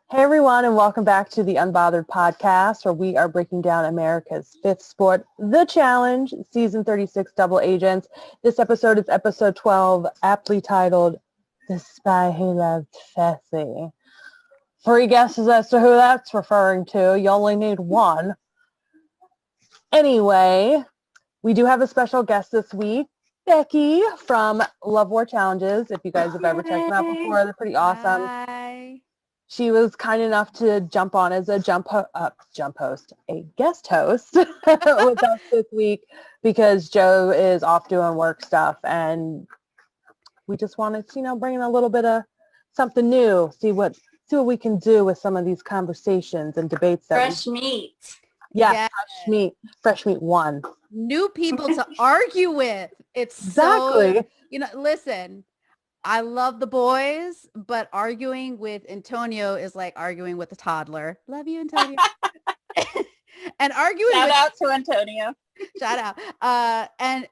Hey everyone, and welcome back to the Unbothered Podcast, where we are breaking down America's Fifth Sport, The Challenge, Season 36, Double Agents. This episode is episode 12, aptly titled, The Spy Who Loved Fessy. 3 guesses as to who that's referring to. You only need one. Anyway, we do have a special guest this week, Becky from Love War Challenges. If you guys have ever checked them out before, they're pretty awesome. Hi. She was kind enough to jump on as a guest host with us this week because Joe is off doing work stuff, and we just wanted to, bring in a little bit of something new, see what we can do with some of these conversations and debates. Fresh meat. Yeah, fresh meat one. New people to argue with. It's exactly. So, listen, I love the boys, but arguing with Antonio is like arguing with a toddler. Love you, Antonio. And arguing Shout out to Antonio. Shout out. And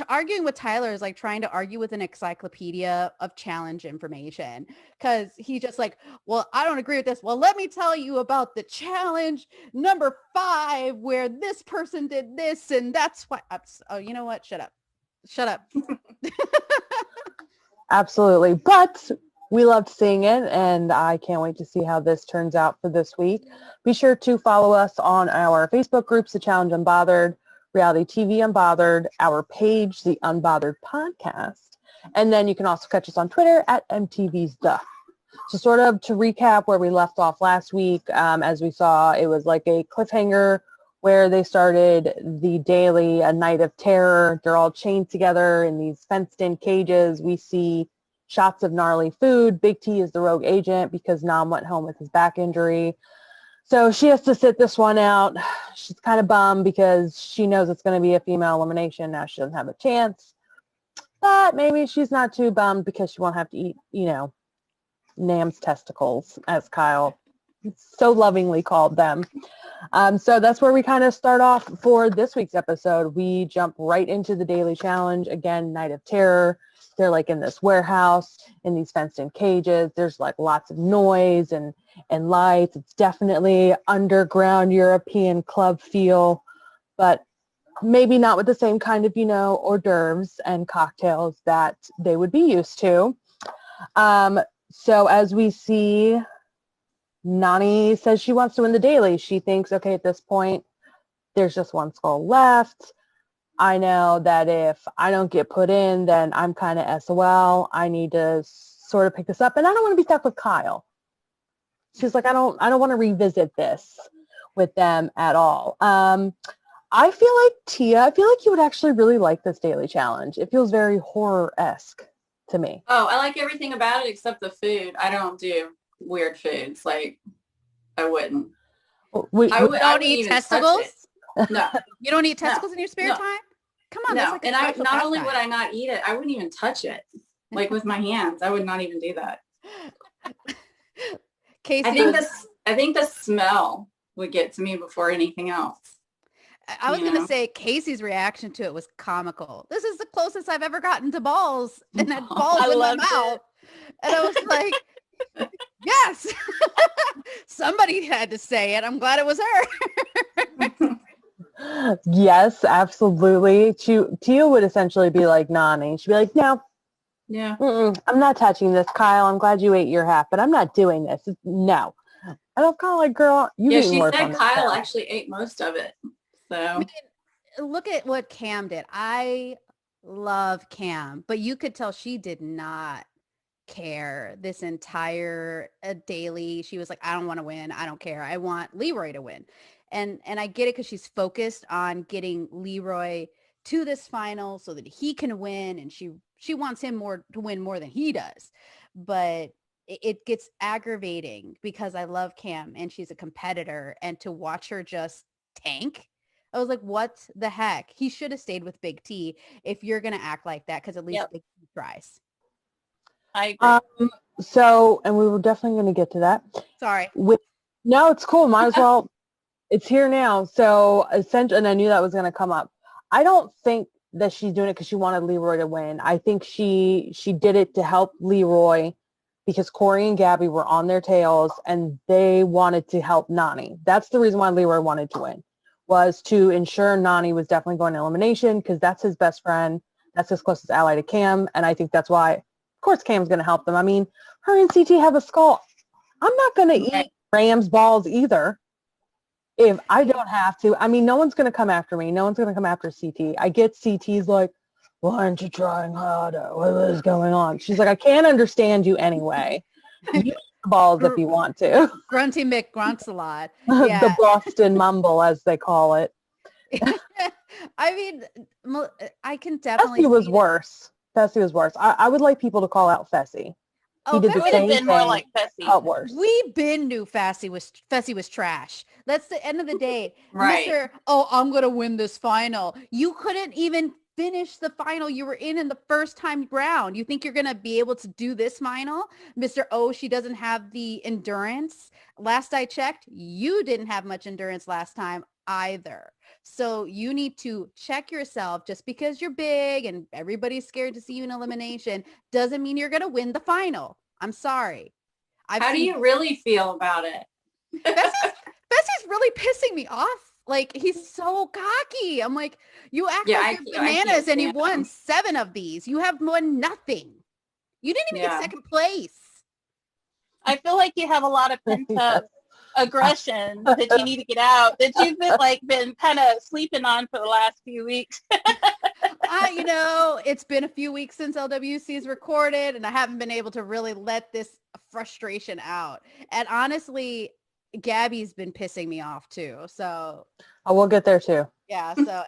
arguing with Tyler is like trying to argue with an encyclopedia of challenge information, because he just like, well, I don't agree with this. Well, let me tell you about the challenge number 5 where this person did this, and that's why. Oh, you know what? Shut up. Absolutely. But we loved seeing it, and I can't wait to see how this turns out for this week. Be sure to follow us on our Facebook groups, The Challenge Unbothered, Reality TV Unbothered, our page, The Unbothered Podcast, and then you can also catch us on Twitter at MTV's Duh. So sort of to recap where we left off last week, as we saw, it was like a cliffhanger where they started the daily, a night of terror. They're all chained together in these fenced-in cages. We see shots of gnarly food. Big T is the rogue agent because Nam went home with his back injury. So she has to sit this one out. She's kind of bummed because she knows it's going to be a female elimination. Now she doesn't have a chance. But maybe she's not too bummed because she won't have to eat, Nam's testicles, as Kyle so lovingly called them. So that's where we kind of start off for this week's episode. We jump right into the daily challenge. Again, night of terror. They're like in this warehouse in these fenced-in cages. There's like lots of noise and lights. It's definitely underground European club feel, but maybe not with the same kind of, hors d'oeuvres and cocktails that they would be used to. So as we see, Nani says she wants to win the daily. She thinks, okay, at this point, there's just one skull left. I know that if I don't get put in, then I'm kind of SOL. I need to sort of pick this up, and I don't want to be stuck with Kyle. She's like, I don't want to revisit this with them at all. I feel like Tia, you would actually really like this daily challenge. It feels very horror-esque to me. Oh, I like everything about it except the food. I don't do weird foods. Like, I wouldn't. You don't eat testicles? No. You don't eat testicles in your spare time? Come on. No, and I not only would I not eat it, I wouldn't even touch it. Like with my hands, I would not even do that. Casey, I think the smell would get to me before anything else. I was going to say Casey's reaction to it was comical. This is the closest I've ever gotten to balls, and had balls in my mouth. And I was like, yes, somebody had to say it. I'm glad it was her. Yes, absolutely. Tia would essentially be like Nani. She'd be like, no, yeah, I'm not touching this, Kyle. I'm glad you ate your half, but I'm not doing this. No. And I'm kind of like, girl, you yeah, she said Kyle actually ate most of it. So I mean, look at what Cam did. I love Cam, but you could tell she did not care this entire daily. She was like, I don't want to win. I don't care. I want Leroy to win. And I get it because she's focused on getting Leroy to this final so that he can win, and she wants him to win more than he does. But it gets aggravating because I love Cam and she's a competitor, and to watch her just tank, I was like, what the heck? He should have stayed with Big T if you're going to act like that, because at least Big T tries. I agree. So, and we were definitely going to get to that. Sorry. No, it's cool. Might as well. It's here now. So, essentially, and I knew that was going to come up. I don't think that she's doing it because she wanted Leroy to win. I think she did it to help Leroy because Corey and Gabby were on their tails and they wanted to help Nani. That's the reason why Leroy wanted to win, was to ensure Nani was definitely going to elimination because that's his best friend. That's his closest ally to Cam. And I think that's why, of course, Cam's going to help them. I mean, her and CT have a skull. I'm not going to eat Ram's balls either if I don't have to. I mean, no one's going to come after me. No one's going to come after CT. I get CT's like, why aren't you trying harder? What is going on? She's like, I can't understand you anyway. You eat the balls if you want to. Grunty McGrunts a lot. Yeah. The Boston mumble, as they call it. I mean, I can definitely Fessy was worse. Fessy was worse. I would like people to call out Fessy. Oh, he did the same thing, more like Fessy. Worse. We been knew Fessy was trash. That's the end of the day. Right. I'm going to win this final. You couldn't even finish the final you were in the first time round. You think you're going to be able to do this final? Mr. O, she doesn't have the endurance. Last I checked, you didn't have much endurance last time either. So you need to check yourself. Just because you're big and everybody's scared to see you in elimination doesn't mean you're going to win the final. I'm sorry. How do you really feel about it? Fessy's really pissing me off. Like, he's so cocky. I'm like, you act like you're bananas and you won 7 of these. You have won nothing. You didn't even get second place. I feel like you have a lot of pent up aggression that you need to get out, that you've been kind of sleeping on for the last few weeks. It's been a few weeks since LWC is recorded and I haven't been able to really let this frustration out. And honestly, Gabby's been pissing me off too. So we'll get there too. Yeah. So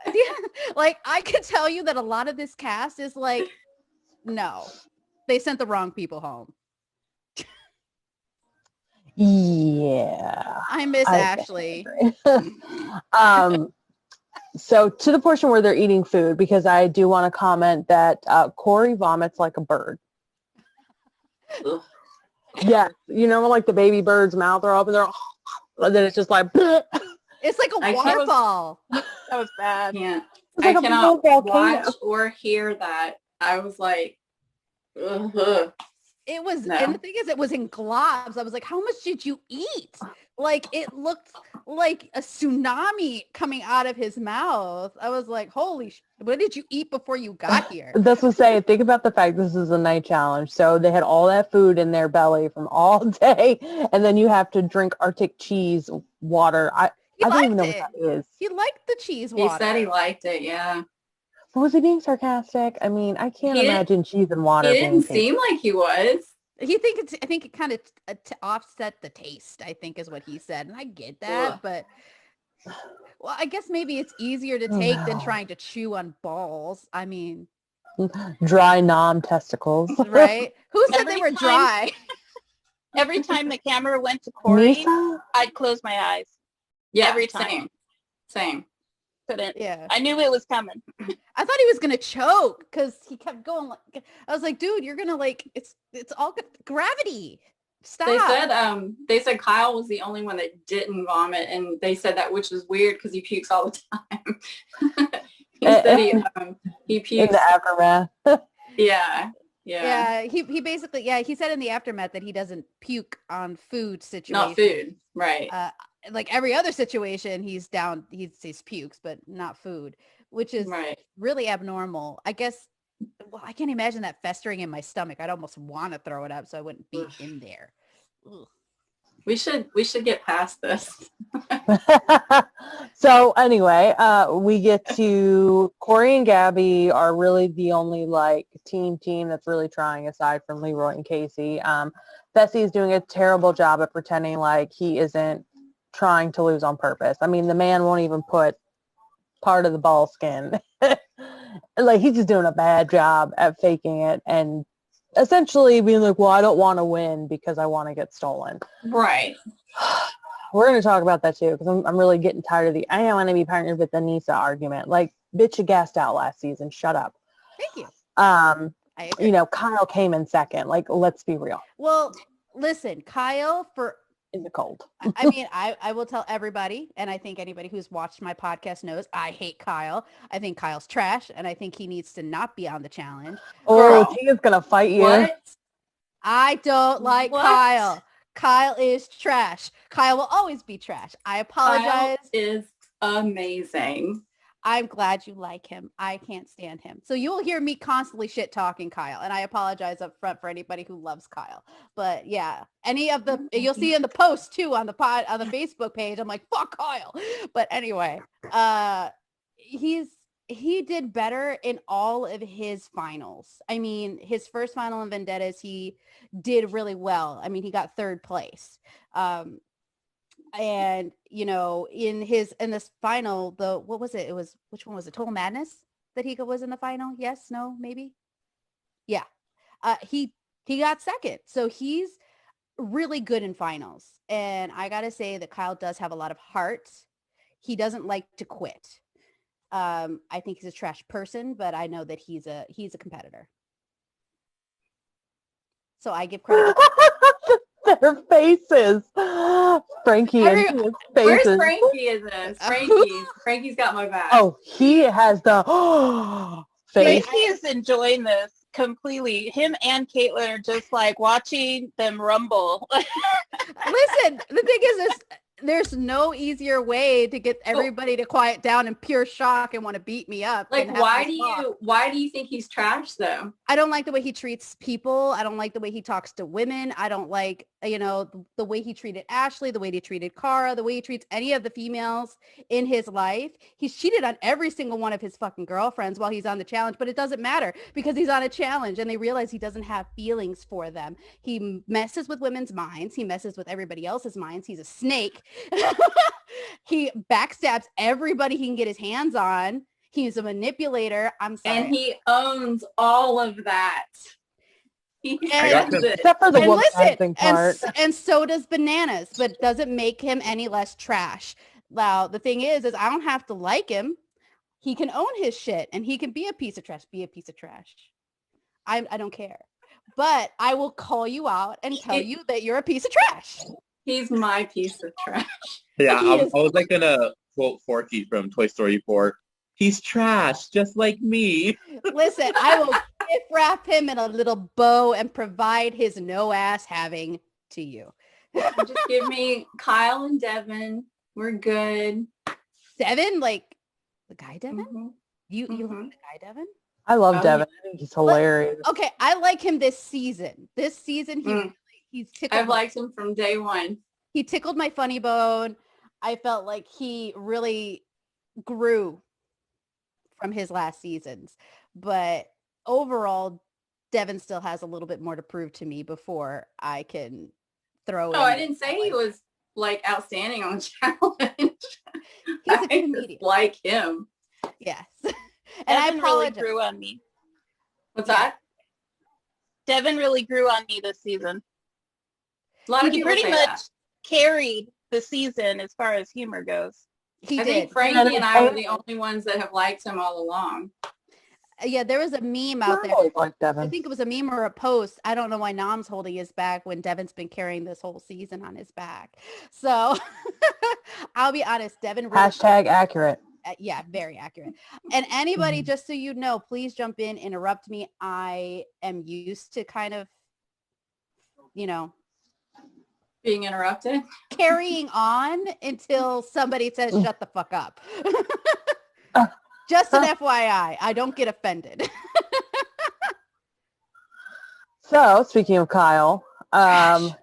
like, I can tell you that a lot of this cast is like, no, they sent the wrong people home. Yeah. I miss Ashley. So to the portion where they're eating food, because I do want to comment that Corey vomits like a bird. Yeah. You know, like the baby bird's mouth are open, and then it's just like, it's like a waterfall. That was bad. Yeah. Like I cannot watch or hear that. I was like, ugh. It was, and the thing is, it was in globs. I was like, how much did you eat? Like, it looked like a tsunami coming out of his mouth. I was like, holy what did you eat before you got here? That's what say. Think about the fact this is a night challenge. So they had all that food in their belly from all day. And then you have to drink Arctic cheese water. I don't even know what that is. He liked the cheese water. He said he liked it, yeah. Was he being sarcastic? I mean, I can't imagine cheese and water. He didn't seem like he was. I think it kind of offset the taste, I think is what he said. And I get that, but well, I guess maybe it's easier to take than trying to chew on balls. I mean, dry testicles. Right? Who said they were dry? Every time the camera went to Corey, I'd close my eyes. Yeah, every time. Same. Couldn't. Yeah. I knew it was coming. I thought he was gonna choke because he kept going. Like, I was like, dude, you're gonna it's all gravity. Stop. They said Kyle was the only one that didn't vomit, and they said that, which is weird because he pukes all the time. He said he pukes in the aftermath. Yeah. He basically he said in the aftermath that he doesn't puke on food situations. Not food, right? Like every other situation, he pukes, but not food, which is really abnormal. I guess. Well, I can't imagine that festering in my stomach. I'd almost want to throw it up so I wouldn't be in there. Ugh. We should get past this. So anyway, we get to Corey and Gabby are really the only team that's really trying aside from Leroy and Casey. Fessy is doing a terrible job at pretending like he isn't trying to lose on purpose. I mean, the man won't even put part of the ball skin. Like, he's just doing a bad job at faking it and essentially being like, well, I don't want to win because I want to get stolen. Right. We're going to talk about that too, because I'm really getting tired of I don't want to be partnered with the Nisa argument. Like, bitch, you gassed out last season. Shut up. Thank you. Kyle came in second. Like, let's be real. Well, listen, Kyle in the cold. I mean, I will tell everybody, and I think anybody who's watched my podcast knows I hate Kyle. I think Kyle's trash, and I think he needs to not be on the challenge. Oh, Tina's going to fight you. What? I don't like What? Kyle. Kyle is trash. Kyle will always be trash. I apologize. Kyle is amazing. I'm glad you like him. I can't stand him. So you'll hear me constantly shit talking Kyle. And I apologize up front for anybody who loves Kyle. But yeah, you'll see in the post too on the Facebook page. I'm like, fuck Kyle. But anyway, he did better in all of his finals. I mean, his first final in Vendettas, he did really well. I mean, he got third place. And in this final, what was it? Which one was it? Total Madness that he was in the final? Yes, no, maybe. Yeah. He got second. So he's really good in finals. And I got to say that Kyle does have a lot of heart. He doesn't like to quit. I think he's a trash person, but I know that he's a competitor. So I give credit. Their faces. Frankie and his faces. Where's Frankie is this? Frankie's got my back. Oh, he has the face. Frankie is enjoying this completely. Him and Caitlin are just like watching them rumble. Listen, the thing is there's no easier way to get everybody to quiet down in pure shock and want to beat me up. Like, why do you think he's trash though? I don't like the way he treats people. I don't like the way he talks to women. I don't like, the way he treated Ashley, the way he treated Cara, the way he treats any of the females in his life. He's cheated on every single one of his fucking girlfriends while he's on the challenge, but it doesn't matter because he's on a challenge and they realize he doesn't have feelings for them. He messes with women's minds. He messes with everybody else's minds. He's a snake. He backstabs everybody he can get his hands on. He's a manipulator. I'm sorry. And he owns all of that. Except for the womanizing part. And so does Bananas, but doesn't make him any less trash. Now, the thing is I don't have to like him. He can own his shit and he can be a piece of trash. I don't care. But I will call you out and tell you that you're a piece of trash. He's my piece of trash. Yeah, I was like gonna quote Forky from Toy Story 4. He's trash, just like me. Listen, I will gift wrap him in a little bow and provide his no ass having to you. Just give me Kyle and Devin. We're good. Devin, like the guy Devin? Mm-hmm. You like the guy Devin? I love Devin. I think he's hilarious. Okay, I like him this season. He's tickled. I've liked him from day one. He tickled my funny bone. I felt like he really grew from his last seasons. But overall, Devin still has a little bit more to prove to me before I can throw in. Oh, I didn't say he was like outstanding on the challenge. He's a comedian. Like him. Yes. And Devin I really grew on me. What's that? Devin really grew on me this season. A lot of he people pretty say much that. Carried the season as far as humor goes. I think Frankie and I were the only ones that have liked him all along. Yeah, there was a meme out there. Like Devin. I think it was a meme or a post. I don't know why Nam's holding his back when Devin's been carrying this whole season on his back. So I'll be honest, Devin. Really #accurate. Yeah, very accurate. And anybody, just so you know, please jump in, interrupt me. I am used to kind of, being interrupted. Carrying on until somebody says, shut the fuck up. Just an FYI, I don't get offended. So, speaking of Kyle,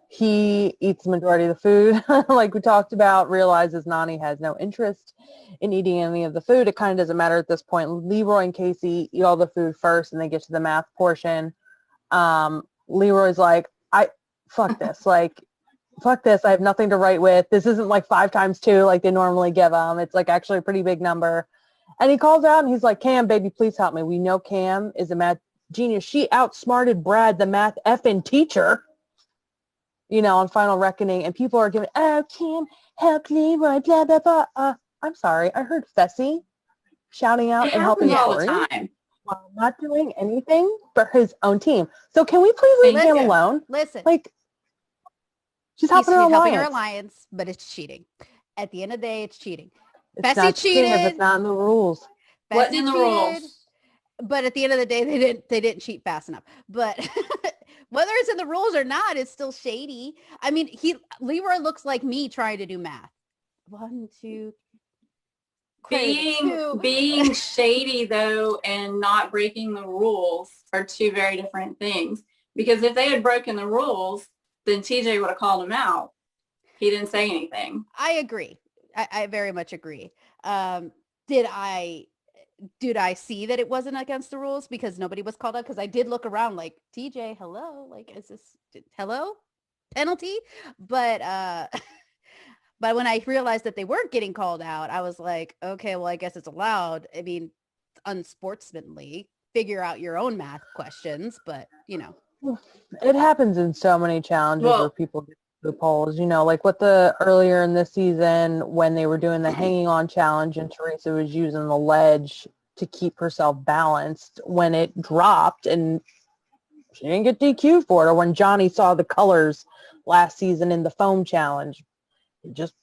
he eats the majority of the food, like we talked about, realizes Nani has no interest in eating any of the food. It kind of doesn't matter at this point. Leroy and Casey eat all the food first, and they get to the math portion. Leroy's like, fuck this. Fuck this. I have nothing to write with. This isn't like 5 times 2 like they normally give them. It's like actually a pretty big number. And he calls out and he's like, Cam, baby, please help me. We know Cam is a math genius. She outsmarted Brad, the math effing teacher, on Final Reckoning. And people are giving, oh, Cam, help Leroy, blah, blah, blah. I'm sorry. I heard Fessy shouting out and helping all Corey the time while not doing anything for his own team. So can we please leave him alone? Listen. She's helping her alliance, but it's cheating. At the end of the day, it's cheating. Fessy cheated. If it's not in the rules. What's in the rules? But at the end of the day, they didn't cheat fast enough. But Whether it's in the rules or not, it's still shady. I mean, Leroy looks like me trying to do math. 1, 2. Being shady though and not breaking the rules are two very different things. Because if they had broken the rules, then TJ would have called him out. He didn't say anything. I agree. I very much agree. Did I see that it wasn't against the rules because nobody was called out? Because I did look around like, TJ, hello? Like, is this, hello? Penalty? But but when I realized that they weren't getting called out, I was like, okay, well, I guess it's allowed. I mean, it's unsportsmanly. Figure out your own math questions, but, It happens in so many challenges where people get loopholes, like with the earlier in this season when they were doing the hanging on challenge and Teresa was using the ledge to keep herself balanced when it dropped and she didn't get DQ for it, or when Johnny saw the colors last season in the foam challenge, he just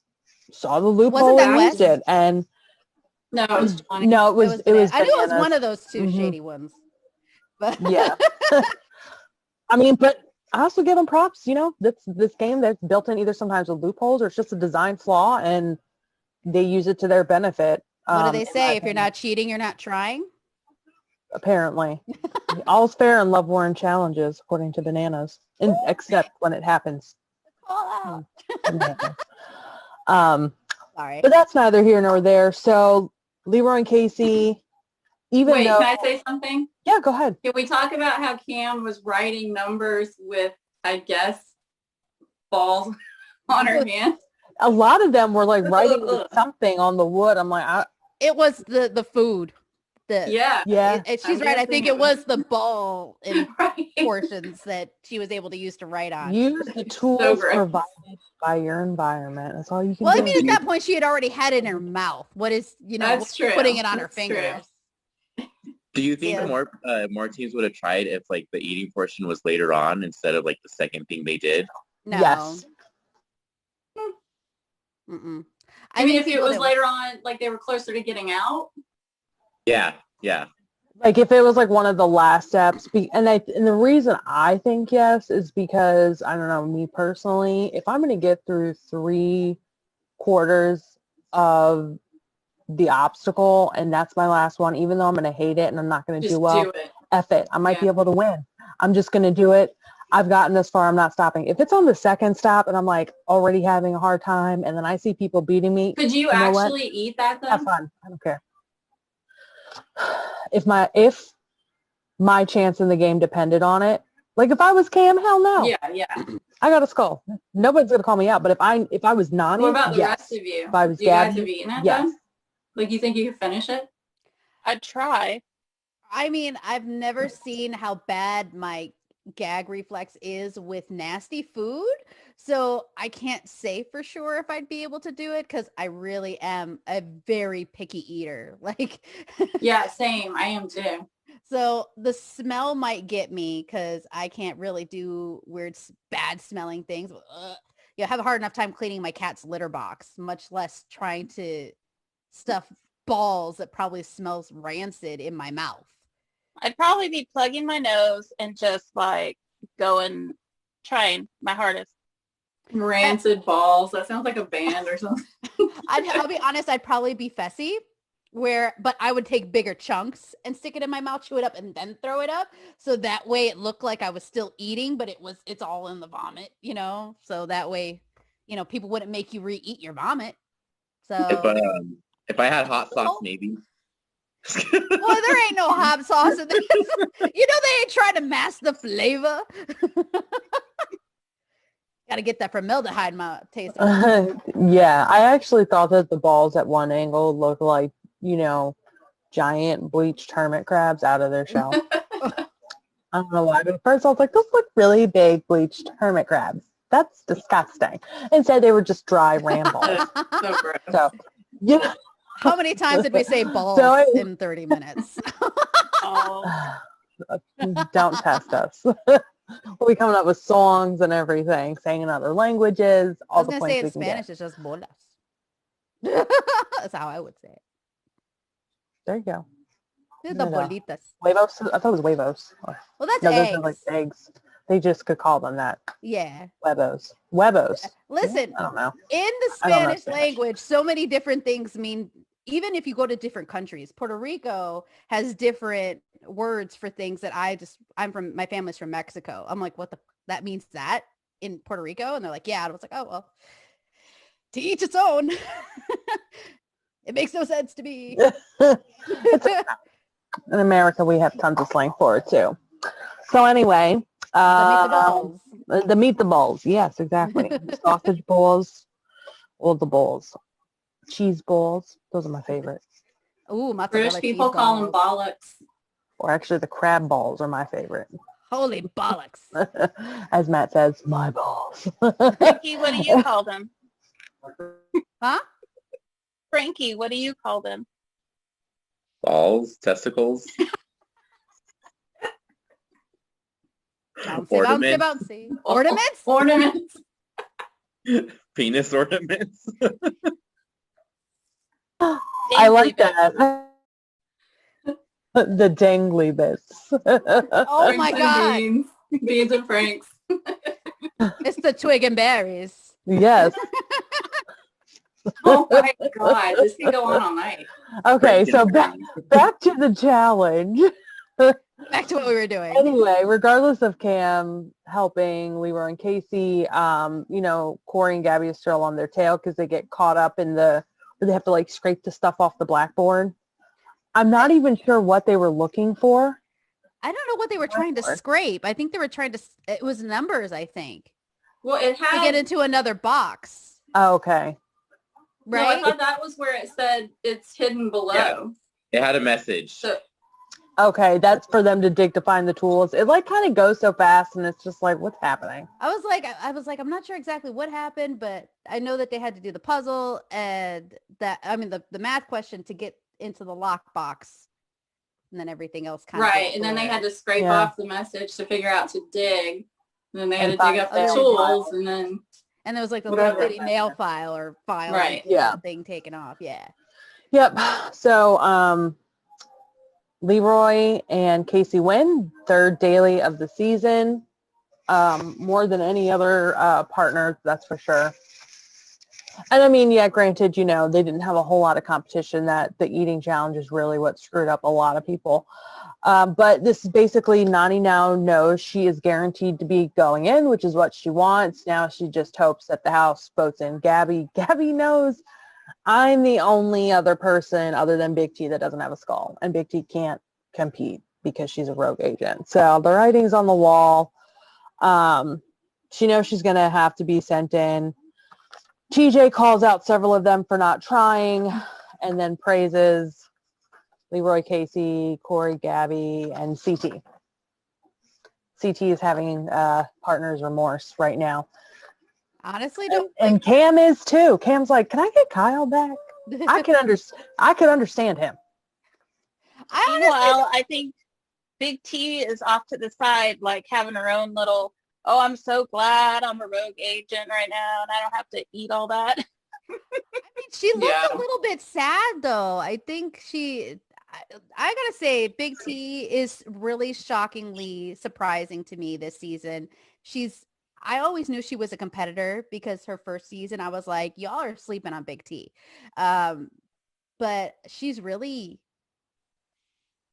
saw the loophole and used it. And no, it was Johnny. No, it was I knew it was Bananas. one of those two shady ones. But yeah. I mean, but I also give them props, this game that's built in either sometimes with loopholes or it's just a design flaw and they use it to their benefit. What do they say? If you're not cheating, you're not trying? Apparently. All's fair in love-worn challenges, according to Bananas, except when it happens. Call out. Sorry. But that's neither here nor there. So Leroy and Casey, Wait, can I say something? Yeah, go ahead. Can we talk about how Cam was writing numbers with, I guess, balls on her hand? A lot of them were like writing with something on the wood. I'm like, it was the food. Yeah. She's right. I think it was the ball and right. portions that she was able to use to write on. Use the tools provided by your environment. That's all you can do. Well, I mean, at that point, she had already had it in her mouth. What is, putting it on her fingers? Do you think more teams would have tried if like the eating portion was later on instead of like the second thing they did? No. Yes. Mm-mm. I mean, if it was later on, like they were closer to getting out. Yeah. Like if it was like one of the last steps, and the reason I think yes is because, I don't know, me personally, if I'm going to get through 3/4 of the obstacle and that's my last one, even though I'm going to hate it and I'm not going to do well, F it. I might be able to win. I'm just going to do it. I've gotten this far. I'm not stopping. If it's on the second stop and I'm like already having a hard time and then I see people beating me. Could you actually eat that though? Have fun. I don't care. If my chance in the game depended on it, like if I was Cam, hell no. Yeah. I got a skull. Nobody's going to call me out. But if I was Nani, what about the yes. rest of you? If I was you Gabby, guys have eaten it yes. then? Like, you think you could finish it? I'd try. I mean, I've never seen how bad my gag reflex is with nasty food. So I can't say for sure if I'd be able to do it because I really am a very picky eater. Like, yeah, same. I am too. So the smell might get me because I can't really do weird, bad smelling things. I have a hard enough time cleaning my cat's litter box, much less trying to stuff balls that probably smells rancid in my mouth. I'd probably be plugging my nose and just like trying my hardest. Rancid balls. That sounds like a band or something. I'll be honest, I'd probably be Fessy, but I would take bigger chunks and stick it in my mouth, chew it up, and then throw it up. So that way it looked like I was still eating, but it's all in the vomit, So that way, people wouldn't make you re-eat your vomit. So if I had hot sauce, maybe. Well, there ain't no hot sauce in this. They ain't trying to mask the flavor. Got to get that formaldehyde in my taste. Yeah, I actually thought that the balls at one angle looked like, giant bleached hermit crabs out of their shell. I don't know why, but at first I was like, those look really big bleached hermit crabs. That's disgusting. Instead, they were just dry rambles. So gross. So, yeah. How many times did we say balls in 30 minutes? Don't test us. We'll be coming up with songs and everything, saying in other languages. I was going to say in Spanish, it's just bolas. That's how I would say it. There you go. The bolitas. Huevos? I thought it was huevos. Well, that's no, eggs. those are like eggs. They just could call them that. Yeah. Huevos. Huevos. Listen, I don't know. in the I don't know Spanish Spanish. language, so many different things mean, even if you go to different countries. Puerto Rico has different words for things that my family's from Mexico. I'm like, that means that in Puerto Rico? And they're like, yeah. And I was like, oh, well, to each its own. It makes no sense to me. In America, we have tons of slang for it too. So anyway, The meatballs. the meatballs. Yes, exactly. Sausage balls, all the balls, cheese balls. Those are my favorite. Ooh, mozzarella British cheese people call them balls. bollocks. Or actually, the crab balls are my favorite. Holy bollocks. As Matt says, my balls. Frankie, what do you call them? Huh? Frankie, what do you call them? Balls, testicles, Bouncy, Ornament. bouncy, bouncy. Ornaments? Ornaments. penis ornaments. I like that. The dangly bits. Oh my Franks and God. Beans. Beans and Franks. It's the twig and berries. Yes. Oh my God. This could go on all night. Okay, so back to the challenge. Back to what we were doing. Anyway, regardless of Cam helping Leroy and Casey, Corey and Gabby are still on their tail because they get caught up in where they have to like scrape the stuff off the blackboard. I'm not even sure what they were looking for. I don't know what they were trying to scrape. I think they were trying to, it was numbers, I think. Well, it To had... get into another box. Oh, okay. No, Right? I thought that was where it said it's hidden below. Yeah. It had a message. So, Okay, that's for them to dig to find the tools. It like kind of goes so fast and it's just like, what's happening? I was like, I'm not sure exactly what happened, but I know that they had to do the puzzle and the math question to get into the lockbox, and then everything else kind of right, and then they had to scrape off the message to figure out to dig. And then they had to dig up the tools, and then... And there was like the little bitty nail file Right. thing taken off. Yeah. Yep. So Leroy and Casey win, third daily of the season. More than any other partner, that's for sure. And I mean, yeah, granted, they didn't have a whole lot of competition. That the eating challenge is really what screwed up a lot of people. But this is basically Nani now knows she is guaranteed to be going in, which is what she wants. Now she just hopes that the house votes in Gabby. Gabby knows I'm the only other person other than Big T that doesn't have a skull. And Big T can't compete because she's a rogue agent. So the writing's on the wall. She knows she's going to have to be sent in. TJ calls out several of them for not trying and then praises Leroy, Casey, Corey, Gabby, and CT. CT is having partner's remorse right now. Honestly, and Cam is too. Cam's like, can I get Kyle back? I could understand him. Meanwhile, I think Big T is off to the side, like having her own little, oh, I'm so glad I'm a rogue agent right now and I don't have to eat all that. I mean, she looked a little bit sad though. I think I gotta say, Big T is really shockingly surprising to me this season. I always knew she was a competitor because her first season, I was like, y'all are sleeping on Big T. But she's really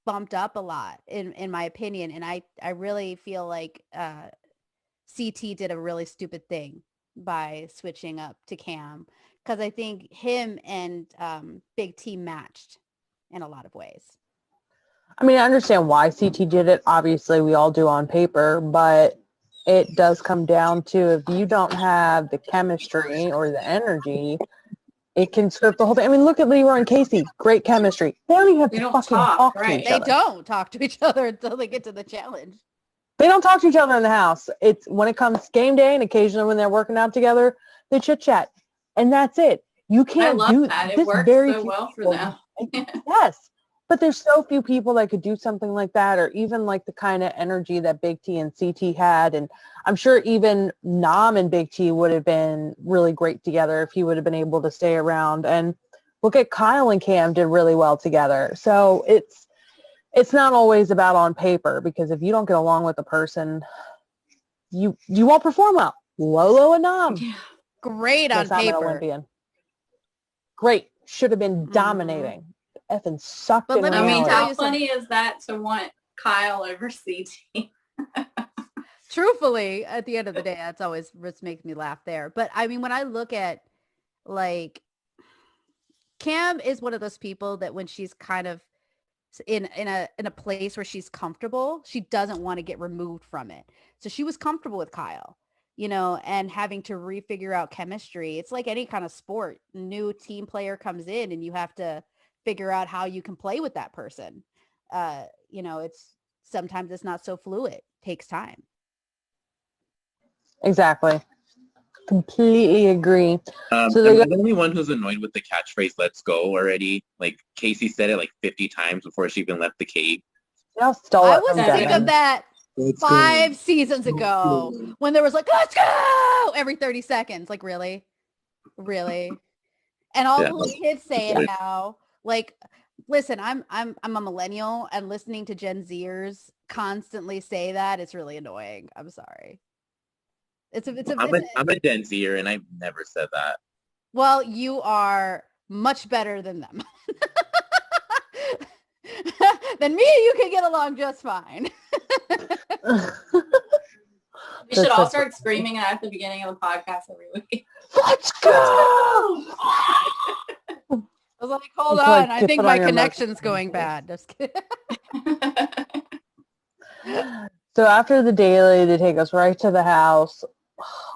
bumped up a lot in my opinion. And I really feel like CT did a really stupid thing by switching up to Cam, because I think him and Big T matched in a lot of ways. I mean, I understand why CT did it. Obviously, we all do on paper, but it does come down to if you don't have the chemistry or the energy, it can script the whole thing. I mean, look at Leroy and Casey. Great chemistry. They don't even have to fucking talk to each other. They don't talk to each other until they get to the challenge. They don't talk to each other in the house. It's when it comes game day and occasionally when they're working out together, they chit chat. And that's it. You can't do that. It works so well for them. Yes. But there's so few people that could do something like that, or even like the kind of energy that Big T and CT had. And I'm sure even Nam and Big T would have been really great together if he would have been able to stay around. And look at Kyle and Cam did really well together. So it's not always about on paper, because if you don't get along with a person, you won't perform well. Lolo and Nam. Yeah. Great on Yes, I'm an paper. Olympian. Great. Should have been dominating. Effing sucked But in let me I mean, reality. tell how you funny is that to want Kyle over CT? Truthfully, at the end of the day, that's always what makes me laugh there. But I mean, when I look at like Cam is one of those people that when she's kind of in a place where she's comfortable, she doesn't want to get removed from it. So she was comfortable with Kyle, and having to refigure out chemistry. It's like any kind of sport. New team player comes in and you have to figure out how you can play with that person. It's sometimes it's not so fluid. It takes time. Exactly. Completely agree. Am I the only one who's annoyed with the catchphrase "Let's go" already? Like Casey said it like 50 times before she even left the cave. Stole I it was from thinking Devin. of that Let's 5 seasons ago when there was like, let's go every 30 seconds. Like, really? And all the little kids say it now. Like, listen, I'm a millennial, and listening to Gen Zers constantly say that, it's really annoying. I'm sorry. I'm a Gen Zer, and I've never said that. Well, you are much better than them. Than me, you can get along just fine. We should all start screaming at the beginning of the podcast every week. Let's go! I was like, hold on, I think my connection's going bad. Just kidding. So after the daily, they take us right to the house.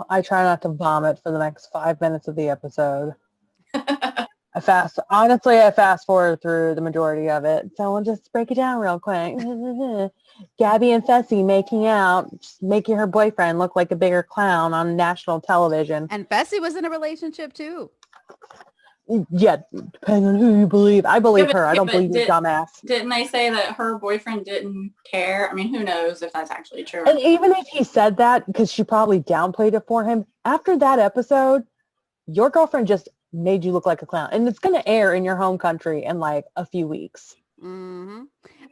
I try not to vomit for the next 5 minutes of the episode. I fast forward through the majority of it. So we'll just break it down real quick. Gabby and Fessy making out, just making her boyfriend look like a bigger clown on national television. And Fessy was in a relationship too. Yeah, depending on who you believe. I believe her. I don't believe you, dumbass. Didn't they say that her boyfriend didn't care? I mean, who knows if that's actually true. And even if he said that, because she probably downplayed it for him, after that episode, your girlfriend just made you look like a clown. And it's going to air in your home country in like a few weeks. Mm-hmm.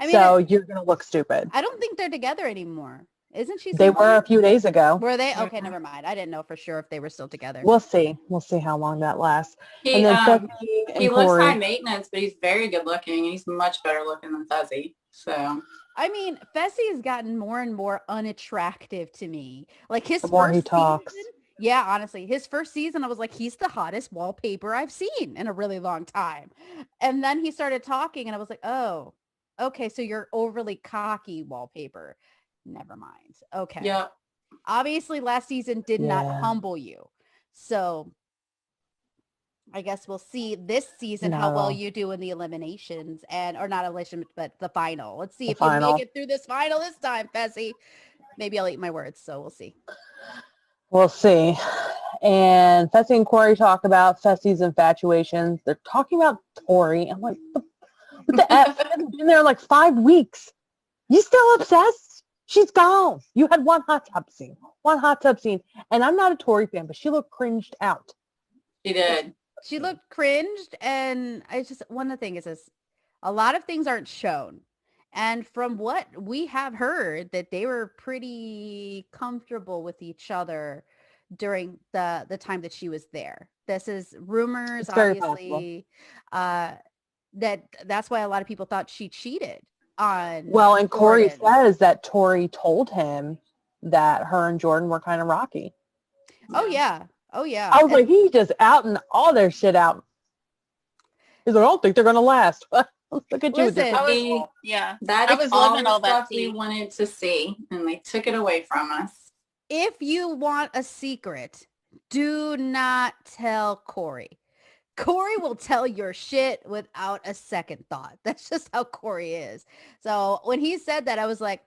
I mean, so you're going to look stupid. I don't think they're together anymore. Isn't she? They were a few days ago. Were they? Okay, never mind. I didn't know for sure if they were still together. We'll see. We'll see how long that lasts. He looks high maintenance, but he's very good looking. He's much better looking than Fuzzy. So I mean, Fessy has gotten more and more unattractive to me. Like his the more first he talks. season, yeah, honestly, his first season, I was like, he's the hottest wallpaper I've seen in a really long time. And then he started talking, and I was like, oh, okay, so you're overly cocky wallpaper. Never mind. Okay. yeah, Obviously, last season did not humble you. So I guess we'll see this season how well you do in the eliminations or not elimination, but the final. Let's see if you make it through this final this time, Fessy. Maybe I'll eat my words, so we'll see. We'll see. And Fessy and Corey talk about Fessy's infatuations. They're talking about Tori. I'm like, what the F? I've been there like 5 weeks. You still obsessed? She's gone. You had one hot tub scene. And I'm not a Tori fan, but she looked cringed out. she did. She looked cringed, and one of the things is a lot of things aren't shown. And from what we have heard, that they were pretty comfortable with each other during the time that she was there. This is rumors, obviously. That's why a lot of people thought she cheated on. Well, and Corey says that Tori told him that her and Jordan were kind of rocky. Oh yeah. I was like, he's just outing all their shit out. He's like, I don't think they're gonna last. Look at you. That is all the stuff we wanted to see, and they took it away from us. If you want a secret, do not tell Corey. Corey will tell your shit without a second thought. That's just how Corey is. So when he said that, I was like,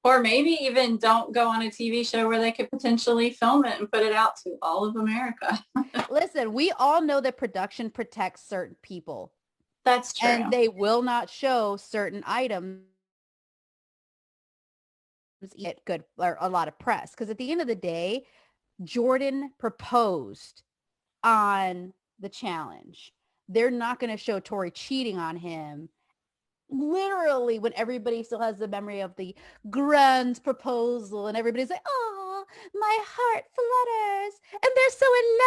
Or maybe even don't go on a TV show where they could potentially film it and put it out to all of America. Listen, we all know that production protects certain people. That's true. And they will not show certain items get good or a lot of press. Because at the end of the day, Jordan proposed on the challenge. They're not going to show Tori cheating on him literally when everybody still has the memory of the grand proposal and everybody's like, oh, my heart flutters and they're so in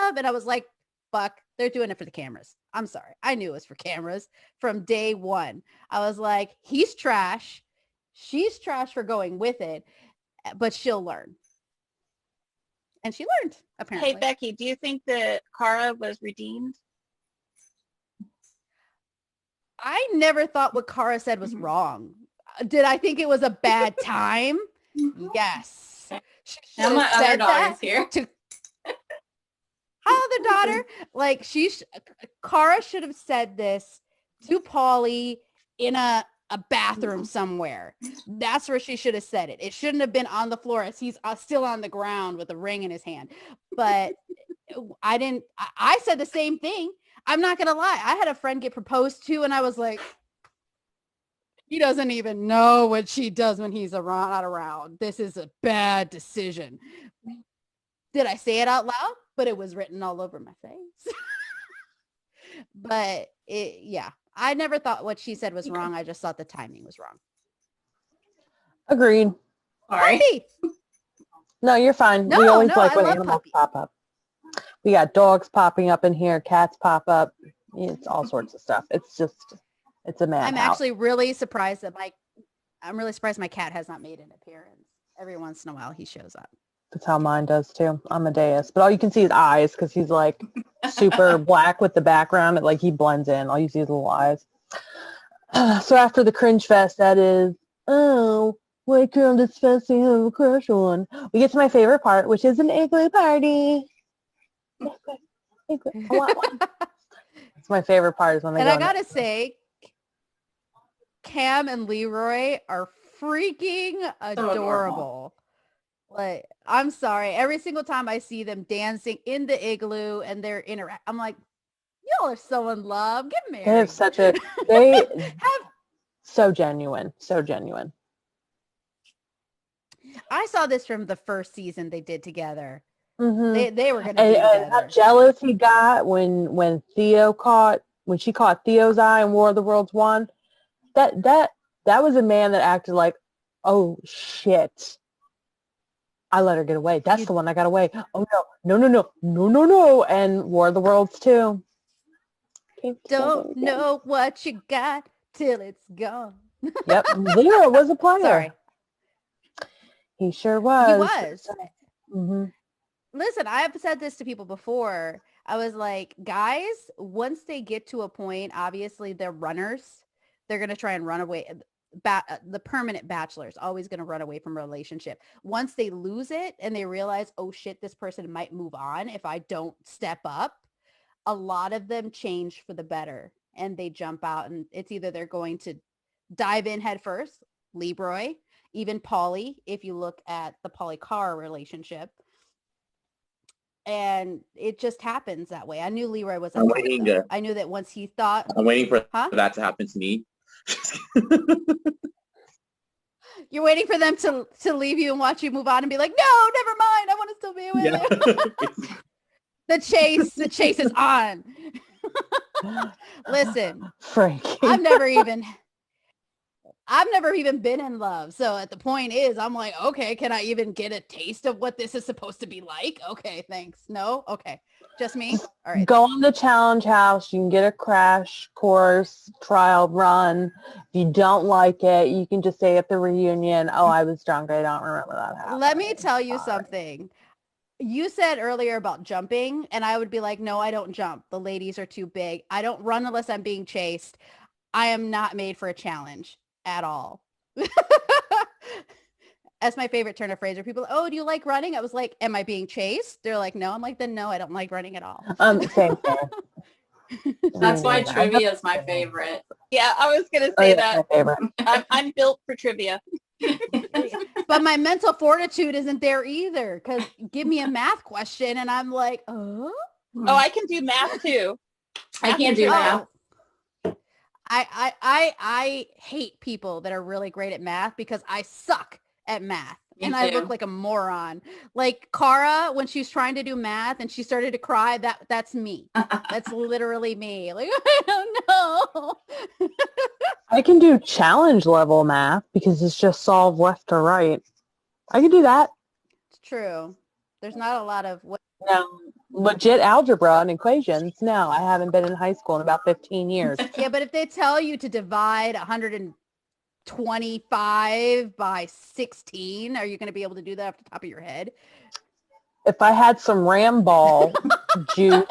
love. And I was like, fuck, they're doing it for the cameras. I'm sorry. I knew it was for cameras from day one. I was like, he's trash. She's trash for going with it, but she'll learn. And she learned, apparently. Hey, Becky, do you think that Cara was redeemed? I never thought what Cara said was wrong. Did I think it was a bad time? Yes. Now my other daughter's here. Other daughter, like Cara should have said this to Paulie in a bathroom somewhere. That's where she should have said it. It shouldn't have been on the floor as he's still on the ground with a ring in his hand. But I said the same thing. I'm not going to lie. I had a friend get proposed to and I was like, he doesn't even know what she does when he's not around. This is a bad decision. Did I say it out loud? But it was written all over my face. But yeah, I never thought what she said was wrong. I just thought the timing was wrong. Agreed. Sorry. Puppy. No, you're fine. No, we always no, like I when love animals Puppy. pop up. We got dogs popping up in here, cats pop up. It's all sorts of stuff. It's a madhouse. I'm actually really surprised that I'm really surprised my cat has not made an appearance. Every once in a while he shows up. That's how mine does too. Amadeus. But all you can see is eyes because he's like super black with the background. It, like he blends in. All you see is little eyes. So after the cringe fest, that is, oh, what girl does Fessy have a crush on? We get to my favorite part, which is an igloo party. Igloo. I want one. It's my favorite part is when they And go I gotta say, Cam and Leroy are freaking adorable. Like, I'm sorry. Every single time I see them dancing in the igloo and they're I'm like, y'all are so in love. Get married. They have so genuine. So genuine. I saw this from the first season they did together. Mm-hmm. They were going to be together. How jealous he got when she caught Theo's eye in War of the Worlds 1. That was a man that acted like, oh shit, I let her get away. That's the one I got away. Oh no. And War of the Worlds 2. Don't know what you got till it's gone. Yep. Leo was a player. Sorry. He sure was. He was. Mm-hmm. Listen, I have said this to people before. I was like, guys, once they get to a point, obviously they're runners. They're going to try and run away. The permanent bachelor is always going to run away from a relationship. Once they lose it and they realize, oh shit, this person might move on if I don't step up, a lot of them change for the better and they jump out, and it's either they're going to dive in head first, Leroy, even Paulie, if you look at the Paulie Cara relationship. And it just happens that way. I knew Leroy was I knew that once he thought... I'm waiting for that to happen to me. You're waiting for them to leave you and watch you move on and be like, no, never mind. I want to still be with you. The chase is on. Listen, Frankie. I've never even been in love. So at the point is, I'm like, okay, can I even get a taste of what this is supposed to be like? Okay, thanks. No? Okay. Just me? All right. Go on the challenge house. You can get a crash course trial run. If you don't like it, you can just say at the reunion, oh, I was drunk. I don't remember that happening. Let me tell you something. You said earlier about jumping, and I would be like, no, I don't jump. The ladies are too big. I don't run unless I'm being chased. I am not made for a challenge at all. That's my favorite turn of phrase where people, oh, do you like running? I was like, am I being chased? They're like, no. I'm like, then no, I don't like running at all. Same thing. That's why trivia is my favorite. Yeah, I was going to say that. My favorite. I'm built for trivia. But my mental fortitude isn't there either, because give me a math question and I'm like, oh. Oh, I can do math too. I can't do math. I hate people that are really great at math because I suck at math. And I look like a moron. Like Cara, when she's trying to do math and she started to cry, that's me. That's literally me. Like, I don't know. I can do challenge level math because it's just solve left or right. I can do that. It's true. There's not a lot of... No, legit algebra and equations. No, I haven't been in high school in about 15 years. Yeah, but if they tell you to divide 125 by 16, are you going to be able to do that off the top of your head? If I had some Ram ball juice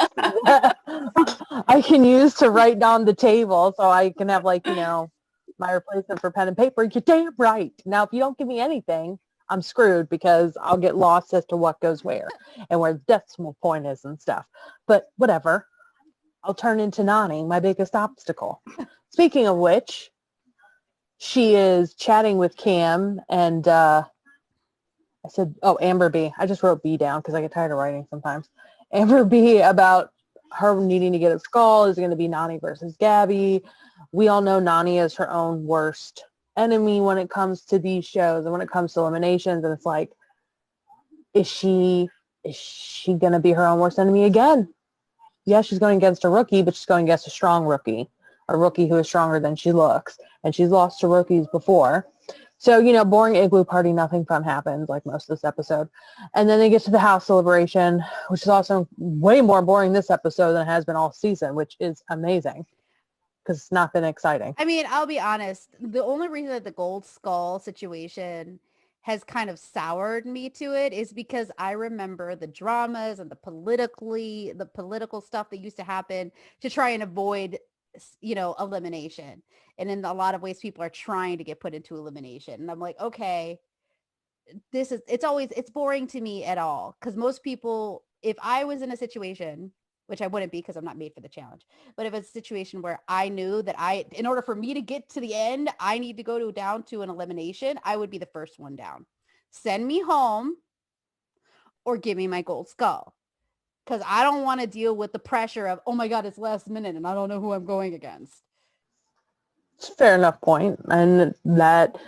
I can use to write down the table so I can have, like, you know, my replacement for pen and paper, you're damn right. Now, if you don't give me anything, I'm screwed because I'll get lost as to what goes where and where the decimal point is and stuff. But whatever. I'll turn into Nani, my biggest obstacle. Speaking of which, she is chatting with Cam and I said, Amber B. I just wrote B down because I get tired of writing sometimes. Amber B about her needing to get a skull. Is it going to be Nani versus Gabby? We all know Nani is her own worst enemy when it comes to these shows and when it comes to eliminations. And it's like, is she going to be her own worst enemy again? Yeah, she's going against a rookie, but she's going against a strong rookie, a rookie who is stronger than she looks. And she's lost to rookies before. So, you know, boring igloo party, nothing fun happens like most of this episode. And then they get to the house celebration, which is also way more boring this episode than it has been all season, which is amazing because it's not been exciting. I mean, I'll be honest. The only reason that the gold skull situation has kind of soured me to it is because I remember the dramas and the political stuff that used to happen to try and avoid, you know, elimination. And in a lot of ways, people are trying to get put into elimination. And I'm like, okay, it's boring to me at all. Because most people, if I was in a situation, which I wouldn't be because I'm not made for the challenge, but if it's a situation where I knew that in order for me to get to the end, I need to go down to an elimination, I would be the first one down. Send me home or give me my gold skull. Because I don't want to deal with the pressure of, oh my God, it's last minute and I don't know who I'm going against. It's a fair enough point. And that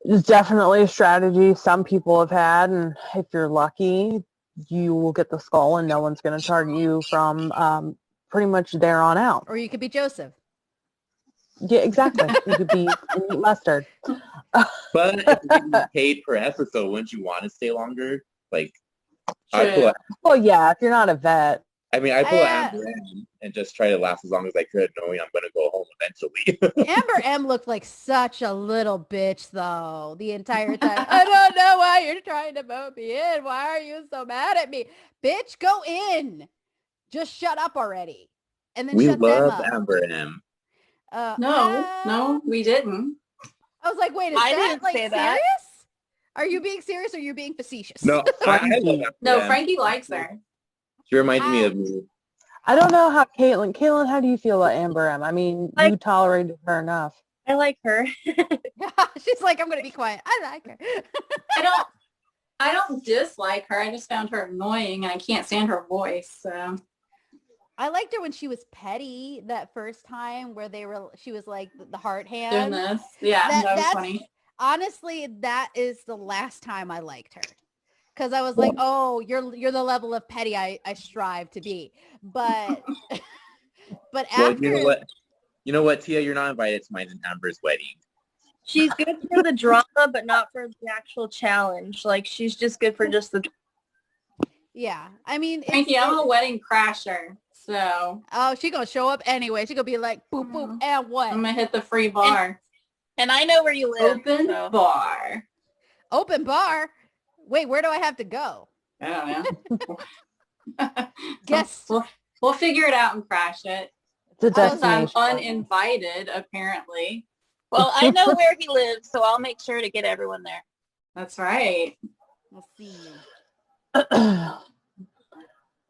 is definitely a strategy some people have had. And if you're lucky, you will get the skull and no one's going to target you from pretty much there on out. Or you could be Joseph. Yeah, exactly. You could be meat mustard. But if you're getting paid per episode, wouldn't you want to stay longer? Like, well, yeah, if you're not a vet. I mean, I pull Amber M and just try to last as long as I could, knowing I'm going to go home eventually. Amber M looked like such a little bitch, though, the entire time. I don't know why you're trying to vote me in. Why are you so mad at me? Bitch, go in. Just shut up already. And then shut them up. We love Amber M. No, we didn't. I was like, wait, is that like serious? That. Are you being serious or are you being facetious? No, I love Amber M. Frankie likes her. She reminds me of me. I don't know how Caitlin, how do you feel about Amber M? I mean, you tolerated her enough. I like her. She's like, I'm going to be quiet. I like her. I don't dislike her. I just found her annoying and I can't stand her voice. So I liked her when she was petty that first time where she was like the heart hand. Goodness. Yeah, that was funny. Honestly, that is the last time I liked her. Because I was like, oh, you're the level of petty I strive to be. But after... You know what, Tia? You're not invited to mine and Amber's wedding. She's good for the drama, but not for the actual challenge. Like, she's just good for just the... Yeah. I mean... Frankie, I'm a wedding crasher, so... Oh, she's going to show up anyway. She's going to be like, boop, boop, and what? I'm going to hit the free bar. And I know where you live. Open bar. Open bar? Wait, where do I have to go? I don't know. Guess. We'll figure it out and crash it. It's a destination. I'm uninvited, apparently. Well, I know where he lives, so I'll make sure to get everyone there. That's right. We'll see.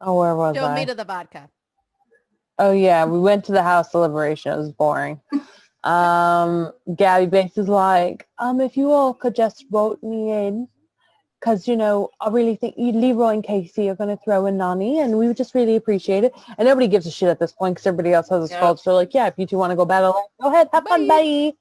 Oh, where was I? Show me to the vodka. Oh, yeah. We went to the house celebration. It was boring. Gabby Bates is like, if you all could just vote me in, because, you know, I really think Leroy and Casey are going to throw in Nani, and we would just really appreciate it. And nobody gives a shit at this point because everybody else has a skull. So, like, yeah, if you two want to go battle, go ahead, have fun, bye.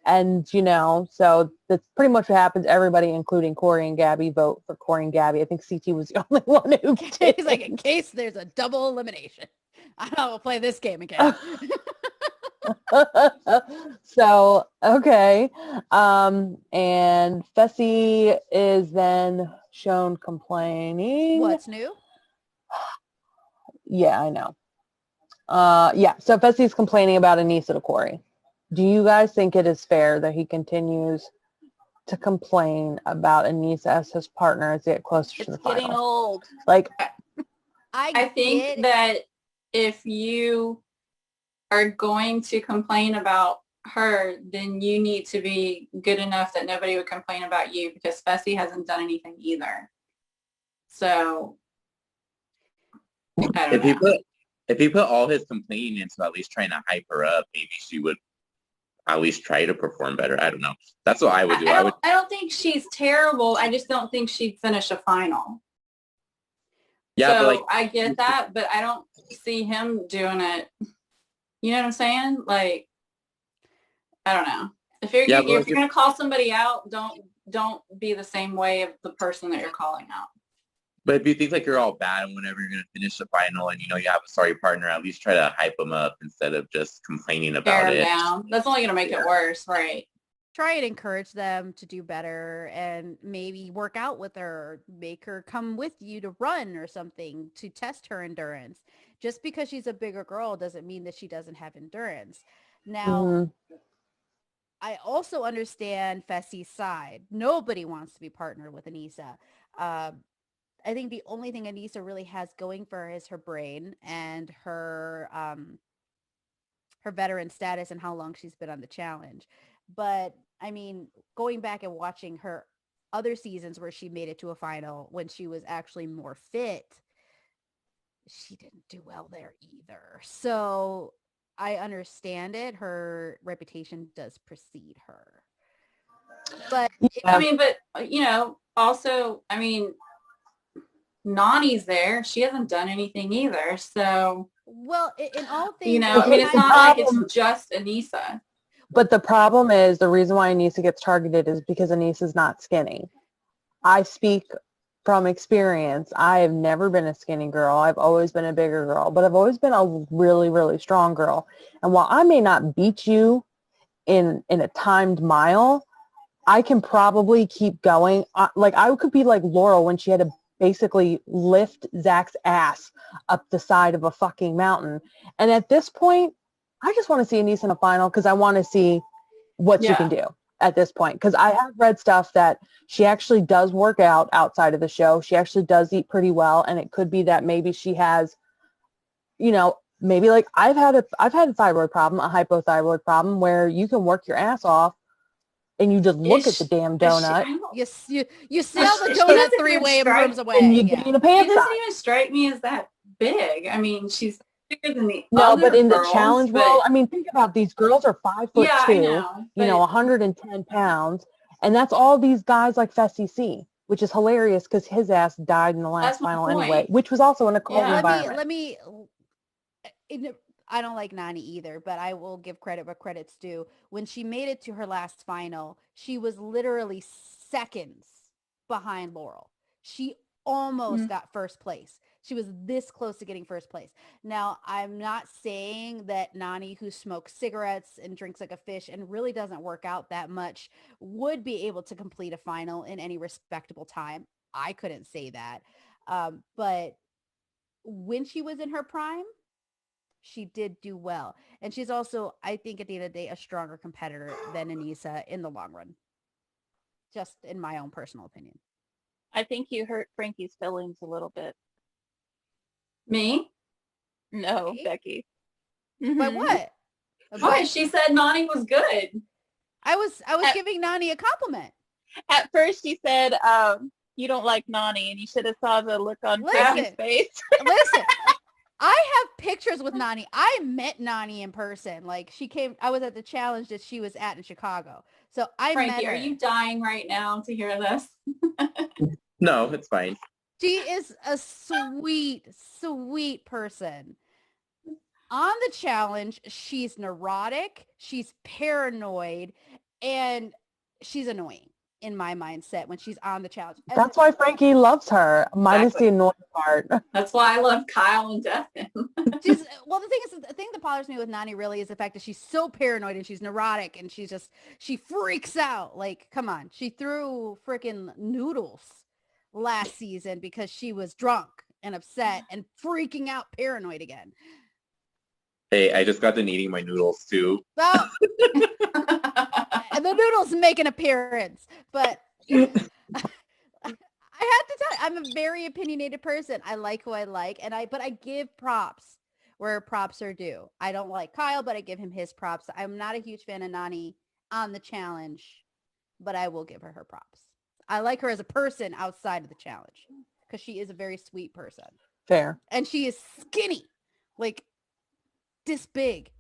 And, you know, so that's pretty much what happens. Everybody, including Corey and Gabby, vote for Corey and Gabby. I think CT was the only one who did. He's like, in case there's a double elimination, I will play this game again. So, okay. And Fessy is then shown complaining. What's new? Yeah, I know. Yeah, so Fessy's complaining about Anissa to Corey. Do you guys think it is fair that he continues to complain about Anissa as his partner as they get closer to the It's final? getting old. Like, I think that if you are going to complain about her, then you need to be good enough that nobody would complain about you, because Fessy hasn't done anything either. So I don't know. If he put all his complaining into at least trying to hype her up, maybe she would at least try to perform better. I don't know. That's what I would do. I don't think she's terrible. I just don't think she'd finish a final. Yeah, so but like, I get that, but I don't see him doing it. You know what I'm saying? Like, I don't know. If you're gonna call somebody out, don't be the same way of the person that you're calling out. But if you think like you're all bad and whenever you're going to finish the final and you know you have a sorry partner, at least try to hype them up instead of just complaining about it. Down. That's only going to make it worse, right? Try and encourage them to do better and maybe work out with her, make her come with you to run or something to test her endurance. Just because she's a bigger girl doesn't mean that she doesn't have endurance. Now, I also understand Fessy's side. Nobody wants to be partnered with Anissa. I think the only thing Anissa really has going for her is her brain and her veteran status and how long she's been on the challenge. But I mean, going back and watching her other seasons where she made it to a final when she was actually more fit, she didn't do well there either. So I understand it. Her reputation does precede her. But I mean, but you know, also, I mean, Nani's there. She hasn't done anything either. So, well, in all things, you know, I mean, it's not like it's just Anissa. But the problem is the reason why Anissa gets targeted is because Anissa's not skinny. I speak from experience. I have never been a skinny girl. I've always been a bigger girl, but I've always been a really, really strong girl. And while I may not beat you in a timed mile, I can probably keep going. Like I could be like Laurel when she had to basically lift Zach's ass up the side of a fucking mountain. And at this point, I just want to see Anissa in a final because I want to see what she can do at this point. Because I have read stuff that she actually does work out outside of the show. She actually does eat pretty well. And it could be that maybe she has, you know, maybe like I've had a thyroid problem, a hypothyroid problem where you can work your ass off and you just look at the damn donut. You sail the donut 3 rooms away. And you gain a pants. She doesn't even strike me as that big. I mean, she's bigger than the no, other but in girls, the challenge world, I mean, think about these girls are 5'2", you know, 110 pounds, and that's all these guys like Fessy C, which is hilarious because his ass died in the last final anyway, which was also in a cold environment. I don't like Nani either, but I will give credit where credit's due. When she made it to her last final, she was literally seconds behind Laurel. She almost got first place. She was this close to getting first place. Now, I'm not saying that Nani, who smokes cigarettes and drinks like a fish and really doesn't work out that much, would be able to complete a final in any respectable time. I couldn't say that. But when she was in her prime, she did do well. And she's also, I think at the end of the day, a stronger competitor than Anissa in the long run. Just in my own personal opinion. I think you hurt Frankie's feelings a little bit. Me? No, Me? Becky. By what? Why? She said Nani was good. I was giving Nani a compliment. At first you said you don't like Nani, and you should have saw the look on Frankie's face. Listen, I have pictures with Nani. I met Nani in person. Like I was at the challenge that she was at in Chicago. So Frankie, met her. Are you dying right now to hear this? No, it's fine. She is a sweet, sweet person. On the challenge, she's neurotic, she's paranoid, and she's annoying in my mindset when she's on the challenge. And That's why Frankie loves her, minus the annoying part. That's why I love Kyle and Devin. the thing that bothers me with Nani really is the fact that she's so paranoid and she's neurotic and she freaks out. Like, come on. She threw freaking noodles last season because she was drunk and upset and freaking out paranoid again. Hey, I just got done eating my noodles too. Oh. And the noodles make an appearance, but I have to tell you, I'm a very opinionated person. I like who I like, but I give props where props are due. I don't like Kyle, but I give him his props. I'm not a huge fan of Nani on the challenge, but I will give her props. I like her as a person outside of the challenge because she is a very sweet person. Fair. And she is skinny, like this big.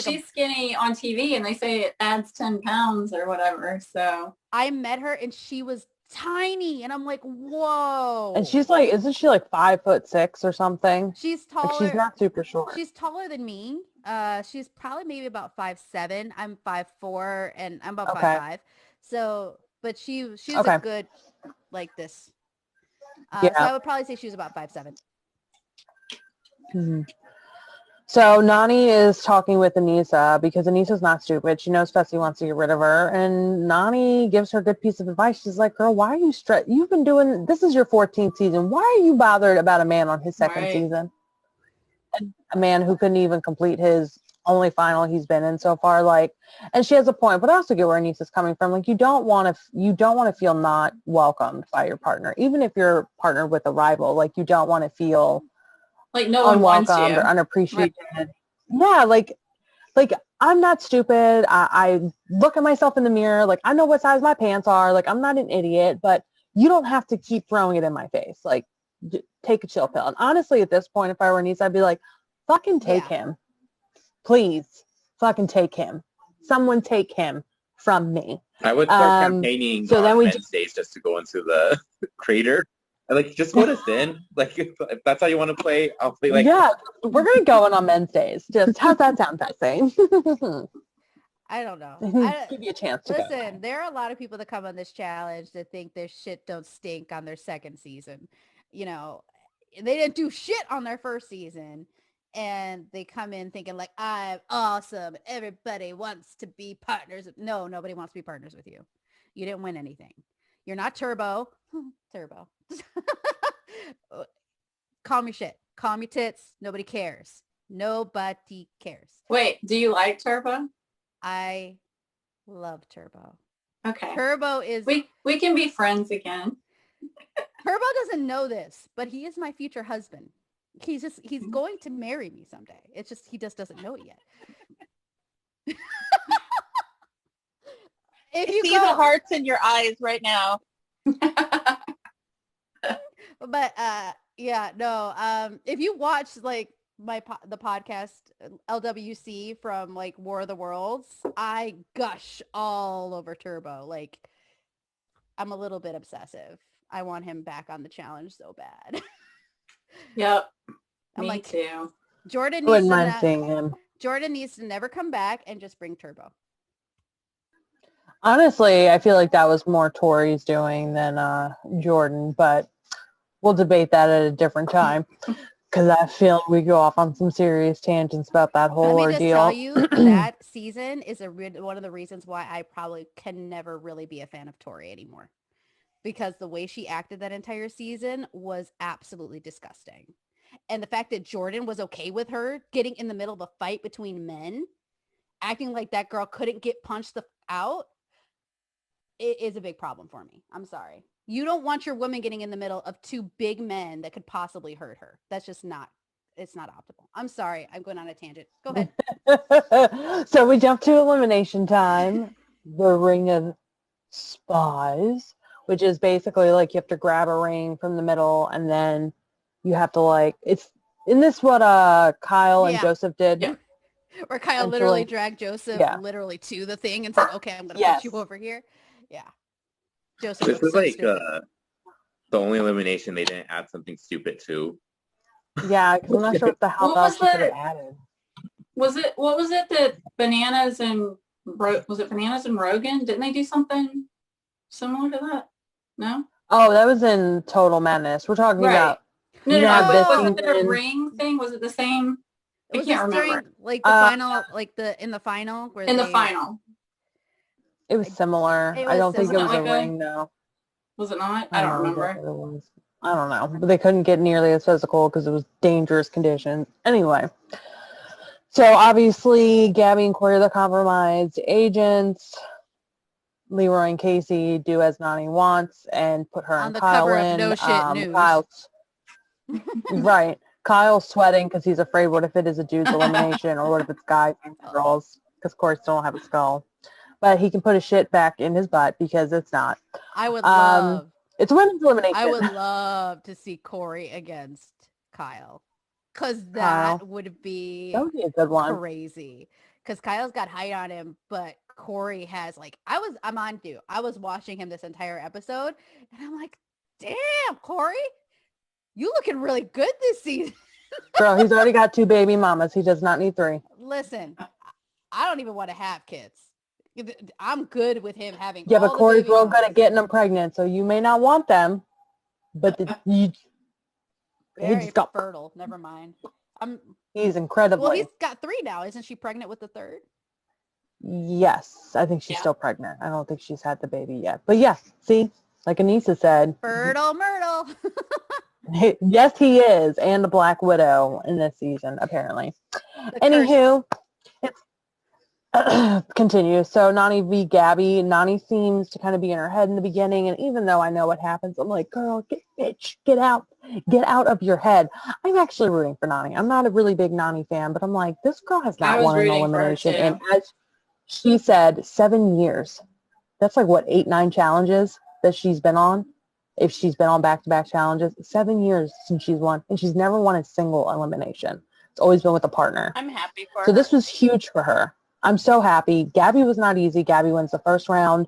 She's skinny on TV and they say it adds 10 pounds or whatever. So I met her and she was tiny and I'm like, whoa. And she's like, isn't she like 5'6" or something? She's taller. Like, she's not super short. She's taller than me. She's probably maybe about 5'7". I'm 5'4" and I'm about 5'5". So, but she's a good like this. So I would probably say she was about 5'7". Mm-hmm. So Nani is talking with Anissa because Anissa's not stupid. She knows Fessy wants to get rid of her. And Nani gives her a good piece of advice. She's like, girl, why are you stressed? You've been doing, this is your 14th season. Why are you bothered about a man on his second season? A man who couldn't even complete his only final he's been in so far. Like, and she has a point, but I also get where Anissa's coming from. Like, you don't want to feel not welcomed by your partner, even if you're partnered with a rival. Like, you don't want to feel like no one wants you or unappreciated. Right. Yeah, like I'm not stupid. I look at myself in the mirror. Like, I know what size my pants are. Like, I'm not an idiot, but you don't have to keep throwing it in my face. Like, take a chill pill. And honestly, at this point, if I were Anissa, I'd be like, fucking take him. Please, fucking take him. Someone take him from me. I would start campaigning on Wednesdays just to go into the crater. And like, just put us in. Like, if that's how you want to play, I'll play like... Yeah, we're going to go in on men's days. Just, how's that sound, Fessy? I don't know. Give you a chance to listen, there are a lot of people that come on this challenge that think their shit don't stink on their second season. You know, they didn't do shit on their first season. And they come in thinking like, I'm awesome. Everybody wants to be partners. No, nobody wants to be partners with you. You didn't win anything. You're not Turbo. Turbo. Calm your shit. Calm your tits. Nobody cares. Nobody cares. Wait, do you like Turbo? I love Turbo. Okay. Turbo is... We can be friends again. Turbo doesn't know this, but he is my future husband. He's going to marry me someday. It's just, he just doesn't know it yet. If you see the hearts in your eyes right now. But if you watch like the podcast LWC from like War of the Worlds, I gush all over Turbo. Like, I'm a little bit obsessive. I want him back on the challenge so bad. Yep. Me too. Jordan wouldn't mind seeing him. Jordan needs to never come back and just bring Turbo. Honestly, I feel like that was more Tori's doing than Jordan, but we'll debate that at a different time because I feel we go off on some serious tangents about that whole ordeal. Let me just tell you, that season is one of the reasons why I probably can never really be a fan of Tori anymore. Because the way she acted that entire season was absolutely disgusting. And the fact that Jordan was okay with her getting in the middle of a fight between men, acting like that girl couldn't get punched out, it is a big problem for me. I'm sorry. You don't want your woman getting in the middle of two big men that could possibly hurt her. That's just not, it's not optimal. I'm sorry. I'm going on a tangent. Go ahead. So we jump to elimination time. The Ring of Spies, which is basically like you have to grab a ring from the middle and then you have to like, it's, isn't this what Kyle and Joseph did? Yeah. Where Kyle literally dragged Joseph literally to the thing and said, okay, I'm going to put you over here. Yeah. Joseph. This is so like the only elimination they didn't add something stupid to. Yeah, because I'm not sure what the hell else you could have added. What was it that Bananas and was it Bananas and Rogan? Didn't they do something similar to that? No? Oh, that was in Total Madness. We're talking about No, was it a season. ring thing? Was it the same? I can't remember. During, like the final, like in the final? Where the final. It was similar. I don't think it was a ring, though. Was it not? I don't remember. I don't know. But they couldn't get nearly as physical because it was dangerous conditions. Anyway. So, obviously, Gabby and Corey are the compromised agents. Leroy and Casey do as Nani wants and put her on and the Kyle cover in. of No Shit News. Kyle's, right. Kyle's sweating because he's afraid what if it is a dude's elimination or what if it's guys and girls because Corey still don't have a skull. But he can put his shit back in his butt because it's not. I would love. It's women's elimination. I would love to see Corey against Kyle because that would be a good one. Crazy. Because Kyle's got height on him, but Corey has I was watching him this entire episode and I'm like, damn, Corey, you looking really good this season. Girl, he's already got 2 baby mamas. He does not need 3. Listen, I don't even want to have kids. I'm good with him having. Yeah, but Corey's real good at getting them pregnant, so you may not want them, but very fertile. Never mind. He's incredible. Well, he's got 3 now. Isn't she pregnant with the 3rd? Yes, I think she's still pregnant. I don't think she's had the baby yet. But yeah, see, like Anissa said. Fertile Myrtle. Yes, he is. And the Black Widow in this season, apparently. Anywho, continue. So Nani v. Gabby. Nani seems to kind of be in her head in the beginning. And even though I know what happens, I'm like, girl, get out of your head. I'm actually rooting for Nani. I'm not a really big Nani fan, but I'm like, this girl has not won an elimination. And as she said, 7 years. That's like what, 8, 9 challenges that she's been on. If she's been on back-to-back challenges, 7 years since she's won, and she's never won a single elimination. It's always been with a partner. I'm happy for her. So this was huge for her. I'm so happy. Gabby was not easy. Gabby wins the first round.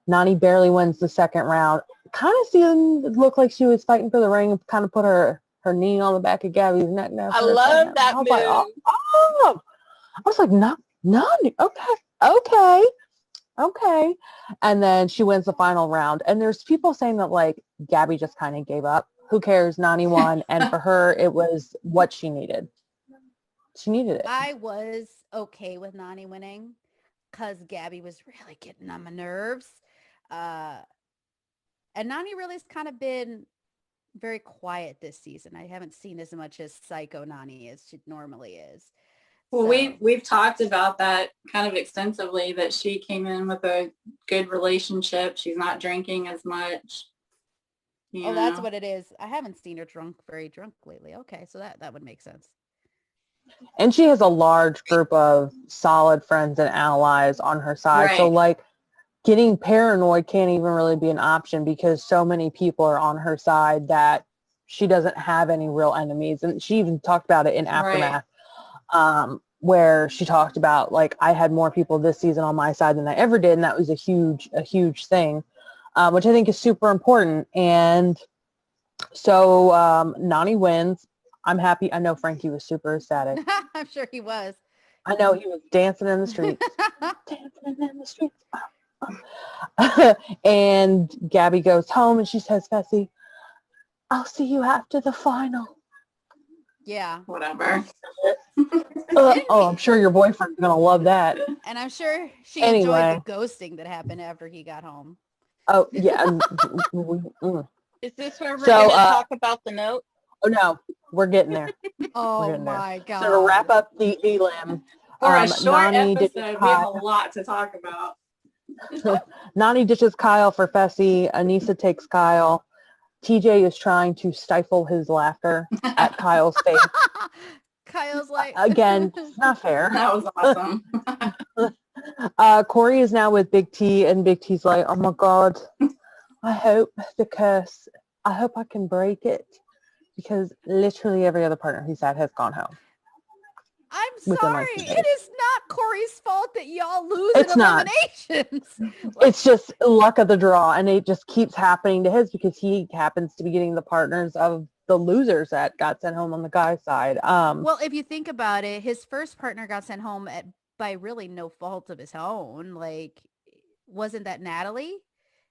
Nani barely wins the second round. Kind of looked like she was fighting for the ring and kind of put her knee on the back of Gabby's neck. I love that move. Like, I was like, Nani, okay. And then she wins the final round. And there's people saying that, like, Gabby just kind of gave up. Who cares? Nani won. And for her, it was what she needed. She needed it. I was okay with Nani winning because Gabby was really getting on my nerves. And Nani really has kind of been very quiet this season. I haven't seen as much as Psycho Nani as she normally is. Well, we've talked about that kind of extensively, that she came in with a good relationship. She's not drinking as much. That's what it is. I haven't seen her very drunk lately. Okay, so that would make sense. And she has a large group of solid friends and allies on her side. Right. So, like, getting paranoid can't even really be an option because so many people are on her side that she doesn't have any real enemies. And she even talked about it in Aftermath. Right. Where she talked about, like, I had more people this season on my side than I ever did, and that was a huge thing, which I think is super important. And so Nani wins. I'm happy. I know Frankie was super ecstatic. I'm sure he was. I know he was dancing in the streets. And Gabby goes home, and she says, Fessy, I'll see you after the final. Yeah. Whatever. I'm sure your boyfriend's going to love that. And I'm sure she enjoyed the ghosting that happened after he got home. Oh, yeah. Is this where we're going to talk about the note? Oh, no. We're getting there. My God. So to wrap up the elim. For a short episode, we have a lot to talk about. Nani ditches Kyle for Fessy. Anissa takes Kyle. TJ is trying to stifle his laughter at Kyle's face. Kyle's like... Again, not fair. That was awesome. Corey is now with Big T, and Big T's like, oh my God, I hope I can break it. Because literally every other partner he's had has gone home. I'm sorry. It is not Corey's fault that y'all lose in eliminations. It's just luck of the draw, and it just keeps happening to his because he happens to be getting the partners of the losers that got sent home on the guy's side. Well, if you think about it, his first partner got sent home at by really no fault of his own. Like, wasn't that Natalie?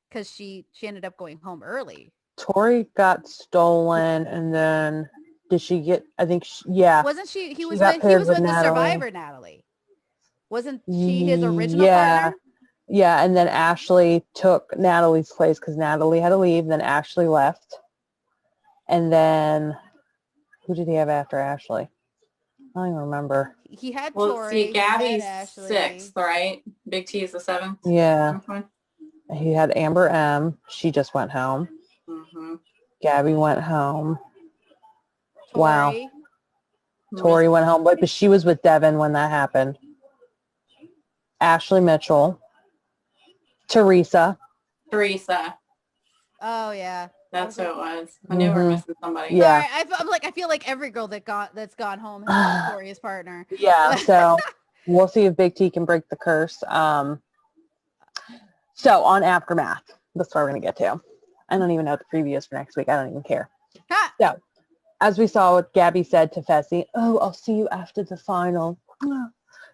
Because she ended up going home early. Tori got stolen, and then did she get? I think yeah. Wasn't she? He was with the survivor, Natalie. Wasn't she his original partner? Yeah, and then Ashley took Natalie's place because Natalie had to leave. Then Ashley left, and then who did he have after Ashley? I don't even remember. He had Well, Tori. see, Gabby's Ashley. 6th, right? Big T is the 7th. Yeah. He had Amber M. She just went home. Mm-hmm. Gabby went home. Tori. Wow. Tori went home, but she was with Devin when that happened. Ashley Mitchell. Teresa. Oh, yeah. That's who it was. I knew we were missing somebody. Yeah. Sorry, I feel like every girl that's gone home has Tori as partner. Yeah, so we'll see if Big T can break the curse. So on Aftermath, that's what we're going to get to. I don't even know what the preview is for next week. I don't even care. Ha! So, as we saw what Gabby said to Fessy, oh, I'll see you after the final.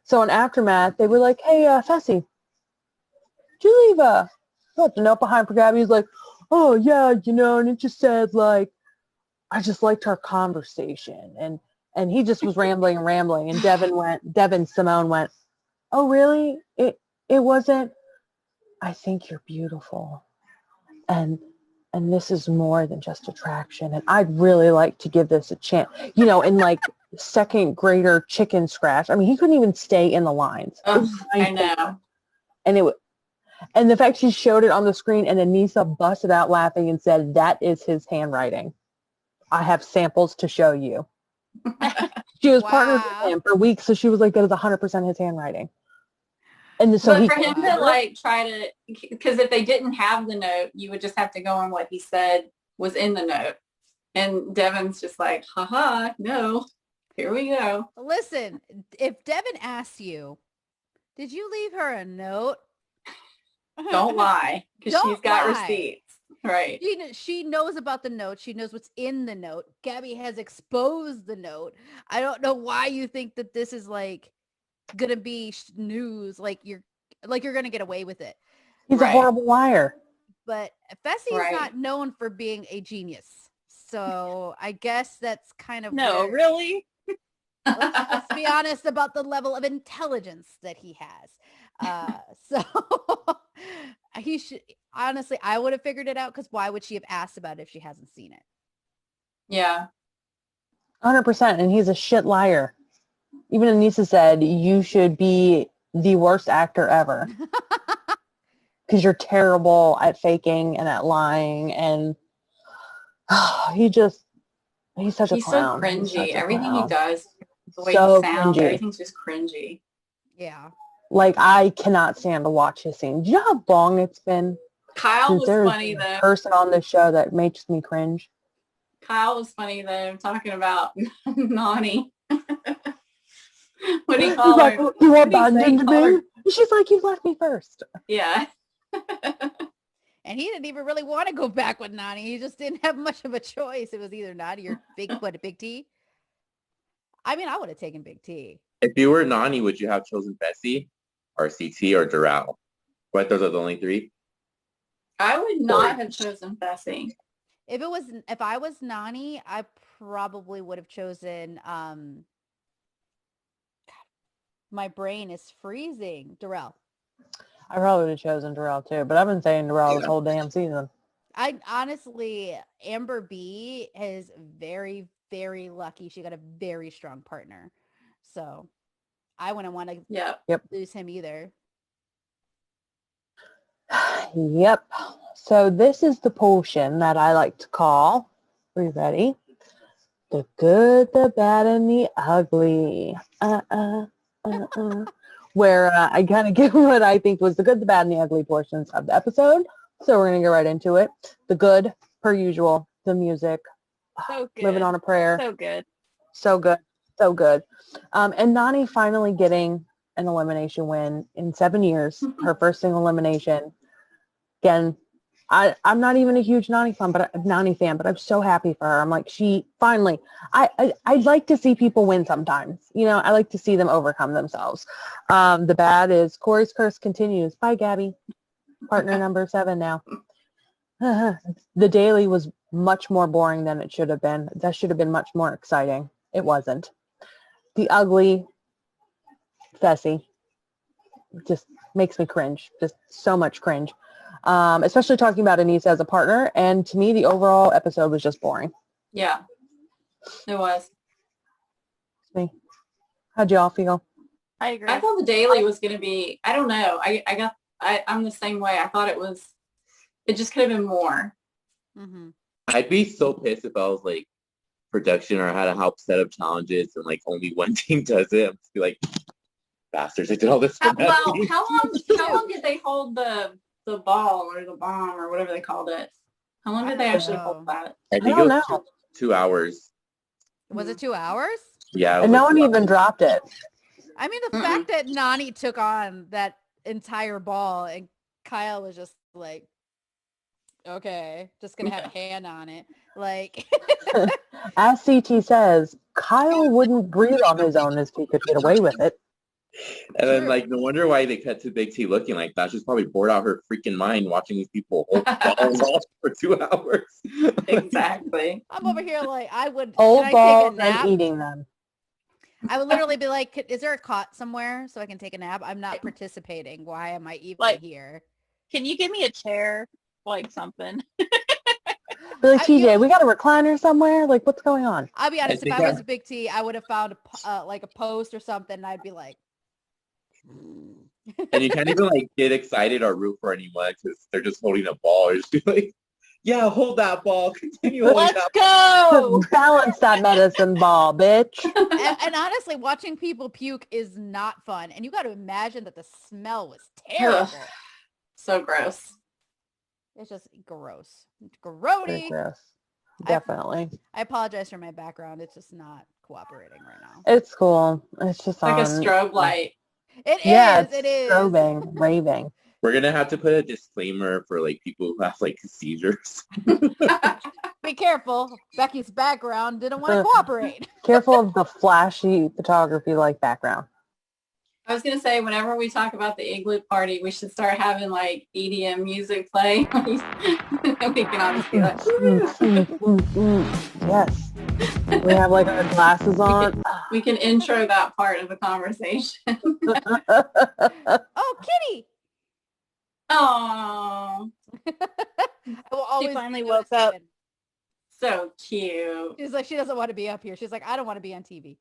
So on Aftermath, they were like, hey, Fessy, did you leave a note behind for Gabby? He's like, oh, yeah, and it just said, like, I just liked our conversation. And he just was rambling. And Devin Simone went, oh, really? It wasn't, I think you're beautiful. And this is more than just attraction. And I'd really like to give this a chance. In like second grader chicken scratch. I mean, he couldn't even stay in the lines. I know. And the fact she showed it on the screen and Anissa busted out laughing and said, that is his handwriting. I have samples to show you. She was partnered with him for weeks, so she was like, that is 100% his handwriting. And so but for him to like try to, because if they didn't have the note, you would just have to go on what he said was in the note. And Devin's just like, haha, no, here we go. Listen, if Devin asks you, did you leave her a note? Don't lie, because she's got receipts. Right. She knows about the note. She knows what's in the note. Gabby has exposed the note. I don't know why you think that this is like gonna be news. Like you're gonna get away with it. He's a horrible liar. But Fessy is not known for being a genius. So I guess that's kind of really. Let's be honest about the level of intelligence that he has. So he should, honestly, I would have figured it out, because why would she have asked about it if she hasn't seen it? Yeah. 100%. And he's a shit liar. Even Anissa said, you should be the worst actor ever. Because you're terrible at faking and at lying. And he's such a clown. So cringy. Everything he does, the way so he sounds, cringy. Everything's just cringy. Yeah. Like, I cannot stand to watch his scene. Do you know how long it's been? Kyle was funny, though. A person on this show that makes me cringe. Kyle was funny, though, talking about Nani. What do you call her? Like, you abandoned me? She's like, you left me first. Yeah. And he didn't even really want to go back with Nani. He just didn't have much of a choice. It was either Nani or Big T. I mean, I would have taken Big T. If you were Nani, would you have chosen Fessy or CT or Doral? What, those are the only three? I would not have chosen Fessy. If I was Nani, I probably would have chosen my brain is freezing. Darrell. I probably would have chosen Darrell too, but I've been saying Darrell this whole damn season. I honestly, Amber B is very, very lucky. She got a very strong partner. So I wouldn't want to lose him either. Yep. So this is the portion that I like to call, are you ready? The good, the bad, and the ugly. Where I kind of give what I think was the good, the bad, and the ugly portions of the episode. So we're going to get right into it. The good, per usual, the music. So good. Living on a prayer. So good. So good. So good. And Nani finally getting an elimination win in 7 years. Her first single elimination. Again, I'm not even a huge Nani fan, but I'm so happy for her. I'm like, she finally, I'd like to see people win sometimes. You know, I like to see them overcome themselves. The bad is Corey's curse continues. Bye, Gabby. Partner number 7 now. The daily was much more boring than it should have been. That should have been much more exciting. It wasn't. The ugly Fessy just makes me cringe. Just so much cringe. Especially talking about Anissa as a partner. And to me, the overall episode was just boring. Yeah, it was. Me. How'd y'all feel? I agree. I thought the daily was going to be, I don't know. I'm the same way. I thought it just could have been more. Mm-hmm. I'd be so pissed if I was like production or had to help set up challenges and like only one team does it. I'm just be like, bastards, I did all this for How nothing. long did they hold the ball or the bomb or whatever they called it? How long did they actually hold that? I think it was 2 hours. Was it 2 hours? Yeah. And no one even dropped it. I mean, the fact that Nani took on that entire ball and Kyle was just like, okay, just going to have a hand on it. Like, as CT says, Kyle wouldn't breathe on his own if he could get away with it. And then, like, no wonder why they cut to Big T looking like that. She's probably bored out her freaking mind watching these people hold balls off for 2 hours. Exactly. I'm over here like, I would Old balls take a nap? and eating them. I would literally be like, is there a cot somewhere so I can take a nap? I'm not participating. Why am I even here? Can you give me a chair? Like something. Be like, TJ, we got a recliner somewhere? Like, what's going on? I'll be honest, if I was a Big T, I would have found like a post or something, and I'd be like... And you can't even like get excited or root for anyone because they're just holding a ball. You just be like, yeah, hold that ball. Continue holding that ball. Let's go! Balance that medicine ball, bitch. And honestly, watching people puke is not fun. And you got to imagine that the smell was terrible. So gross. It's just gross. Grody. Pretty gross. Definitely. I apologize for my background. It's just not cooperating right now. It's cool. It's just like on. a strobe light. It is. Strobing, raving. We're going to have to put a disclaimer for like people who have like seizures. Be careful. Becky's background didn't want to cooperate. Careful of the flashy photography like background. I was going to say, whenever we talk about the igloo party, we should start having like EDM music play. We can obviously like, yes. We have like our glasses on. We can intro that part of the conversation. Oh, Kitty. Oh. She finally woke up. So cute. She's like, she doesn't want to be up here. She's like, I don't want to be on TV.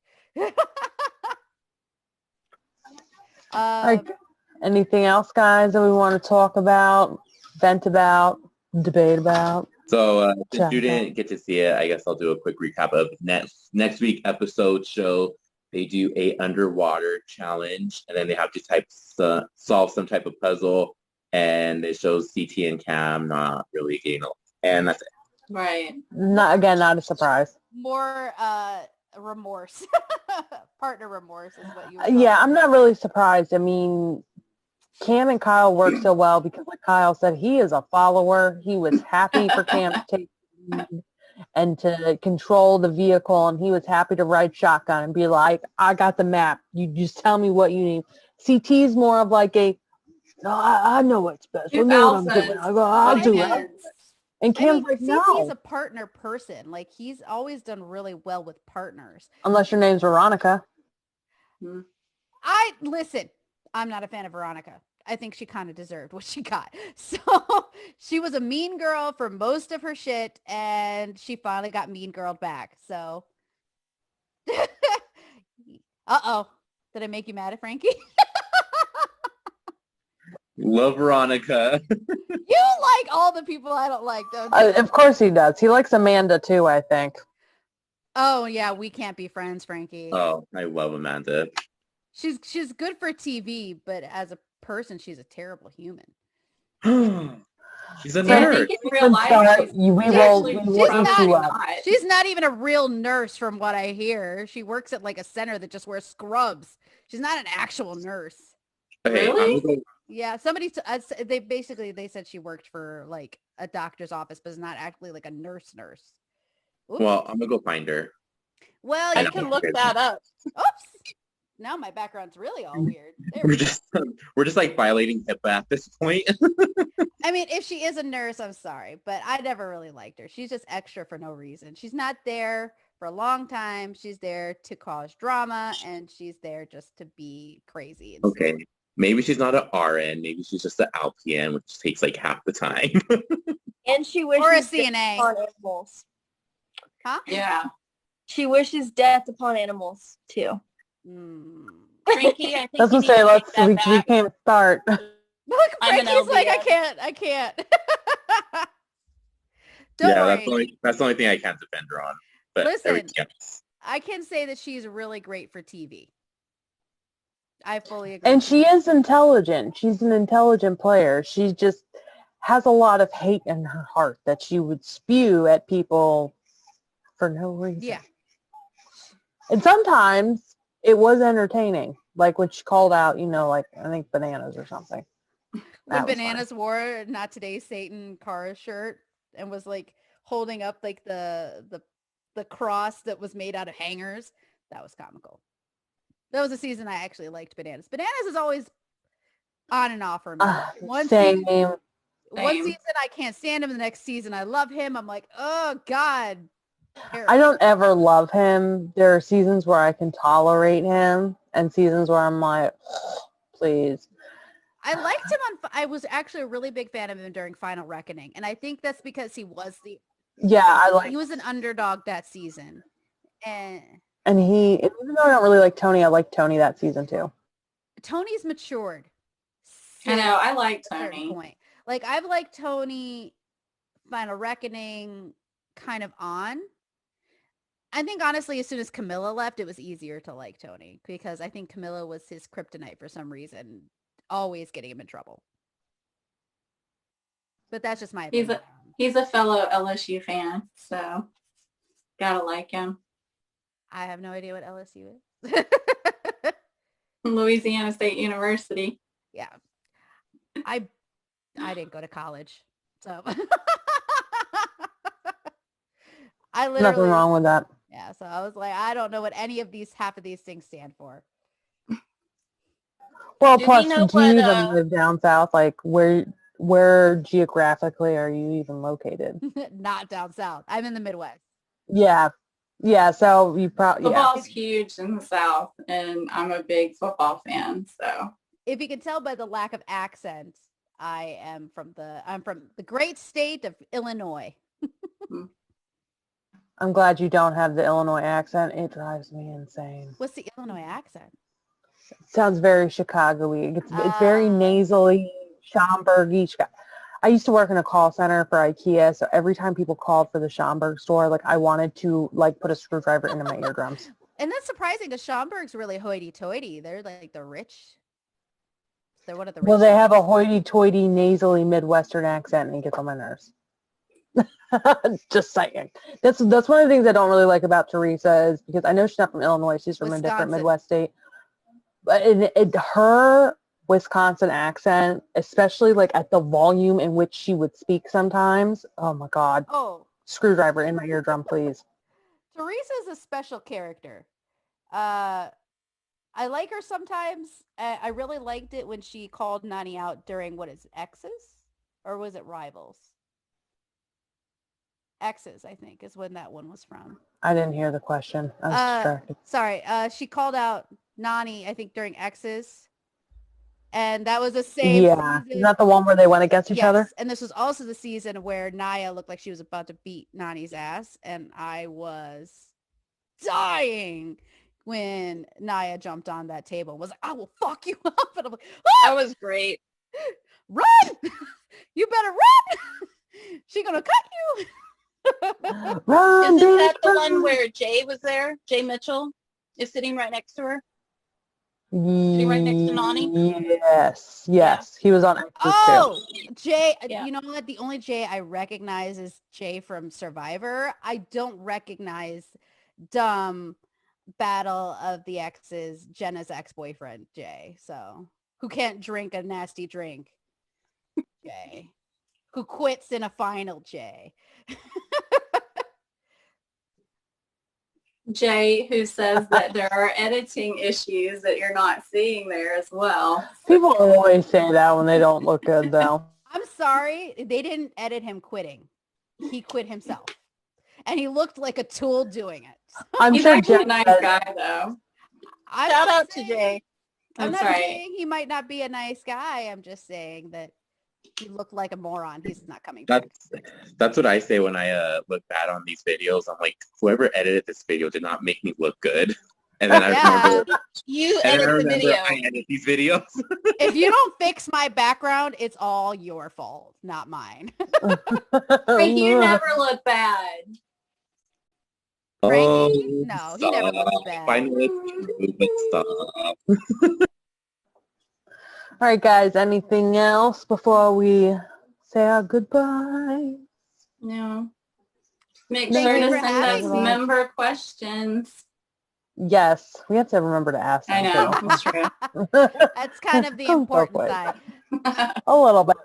Anything else, guys, that we want to talk about, vent about, debate about? So since you didn't get to see it, I guess I'll do a quick recap of next week episode show. They do a underwater challenge, and then they have to solve some type of puzzle, and it shows CT and Cam not really getting along, and that's it. Right. Not a surprise. More remorse. Partner remorse is what you I'm not really surprised. I mean, Cam and Kyle work so well because, like Kyle said, he is a follower. He was happy for Cam to take the lead and to control the vehicle, and he was happy to ride shotgun and be like, I got the map. You just tell me what you need. CT's more of like no, I know what's best. I know what I'm doing. I'll do it. And Cam's like, no. CT's a partner person. Like, he's always done really well with partners. Unless your name's Veronica. Listen, I'm not a fan of Veronica. I think she kind of deserved what she got. So she was a mean girl for most of her shit, and she finally got mean girled back. So, uh-oh. Did I make you mad at Frankie? Love Veronica. You like all the people I don't like, don't you? Of course he does. He likes Amanda too, I think. Oh, yeah, we can't be friends, Frankie. Oh, I love Amanda. She's good for TV, but as a person, she's a terrible human. She's a nerd. In real life, she's not even a real nurse from what I hear. She works at like a center that just wears scrubs. She's not an actual nurse. Okay, really? Yeah, they said she worked for like a doctor's office, but is not actually like a nurse. Oops. Well, I'm gonna go find her. Well, I you can can look that up. Oops. Now my background's really all weird. There We're we go. just like violating HIPAA at this point. I mean, if she is a nurse, I'm sorry, but I never really liked her. She's just extra for no reason. She's not there for a long time. She's there to cause drama, and she's there just to be crazy. And Okay. Maybe she's not an RN. Maybe she's just an LPN, which takes like half the time. And she wishes Or a death CNA. upon animals. Huh? Yeah. She wishes death upon animals too. Frankie, I think That's you what need say. to Let's take we that back. can't start. Look, I'm an Frankie's like, LBN. I can't. Don't Yeah, worry. that's the only thing I can't defend her on. But Listen. everything else. I can say that she's really great for TV. I fully agree. And she is intelligent. She's an intelligent player. She just has a lot of hate in her heart that she would spew at people for no reason. Yeah. And sometimes it was entertaining. Like when she called out, like I think bananas or something. When That was Bananas wore a Not Today Satan Cara shirt and was like holding up like the cross that was made out of hangers, that was comical. That was a season I actually liked Bananas. Bananas is always on and off for me. Same. One season I can't stand him. The next season I love him. I'm like, oh God. I don't ever love him. There are seasons where I can tolerate him and seasons where I'm like, please. I liked him I was actually a really big fan of him during Final Reckoning. And I think that's because he was he was an underdog that season. And even though I don't really like Tony, I like Tony that season too. Tony's matured. I know. I like at a certain Tony. point. Like I've liked Tony Final Reckoning kind of on. I think honestly, as soon as Camilla left, it was easier to like Tony because I think Camilla was his kryptonite for some reason, always getting him in trouble. But that's just my opinion. He's a fellow LSU fan, so gotta like him. I have no idea what LSU is. Louisiana State University. Yeah. I didn't go to college, so I literally Nothing wrong with that. Yeah, so I was like, I don't know what half of these things stand for. Well, Do plus, we know do you what, even live down south? Like, where geographically are you even located? Not down south. I'm in the Midwest. Yeah. So you probably Football's huge in the South, and I'm a big football fan. So if you can tell by the lack of accent, I'm from the great state of Illinois. I'm glad you don't have the Illinois accent. It drives me insane. What's the Illinois accent? It sounds very Chicago-y. It's very nasally, Schaumburg-y. I used to work in a call center for IKEA, so every time people called for the Schaumburg store, like I wanted to put a screwdriver into my eardrums. And that's surprising because Schaumburg's really hoity-toity. They're like the rich. They're one of the rich. Well, they have a hoity-toity, nasally Midwestern accent, and it gets on my nerves. Just saying. That's one of the things I don't really like about Teresa is because I know she's not from Illinois. She's from a different Midwest state. But her Wisconsin accent, especially like at the volume in which she would speak sometimes. Oh my God. Oh. Screwdriver in my eardrum, please. Teresa's a special character. I like her sometimes. I really liked it when she called Nani out during, what is it, Exes? Or was it Rivals? Exes, I think, is when that one was from. I didn't hear the question. I was distracted. Sorry. She called out Nani, I think, during Exes. And that was the same Yeah. season. Not the one where they went against each other? And this was also the season where Naya looked like she was about to beat Nani's ass. And I was dying when Naya jumped on that table and was like, I will fuck you up. And I'm like, oh! That was great. Run! You better run! She gonna cut you. Run, Isn't that the run. one where Jay was there? Jay Mitchell is sitting right next to her? Sitting right next to Nani? Yes. Yeah. He was on Extras Oh, Jay. Yeah. You know what? The only Jay I recognize is Jay from Survivor. I don't recognize dumb Battle of the Exes, Jenna's ex-boyfriend, Jay. So who can't drink a nasty drink. Jay. Who quits in a final, Jay. Jay, who says that there are editing issues that you're not seeing there as well. People always say that when they don't look good, though. I'm sorry. They didn't edit him quitting. He quit himself. And he looked like a tool doing it. I'm He's sure actually Jay a nice guy, though. Shout out to Jay. I'm That's not right. saying he might not be a nice guy. I'm just saying that he looked like a moron. He's not coming. That's what I say when I look bad on these videos. I'm like, whoever edited this video did not make me look good. And then I remember, You and edit I the remember video. I edit these videos. If you don't fix my background, it's all your fault, not mine. But you never look bad. Frankie? No, he never looks stop. bad. I know it's true, but stop. All right, guys, anything else before we say our goodbye? No. Make Thank sure you to for send us having me. member questions. Yes, we have to remember to ask I them, know, too. that's true. That's kind of the Don't important quit. side. A little bit.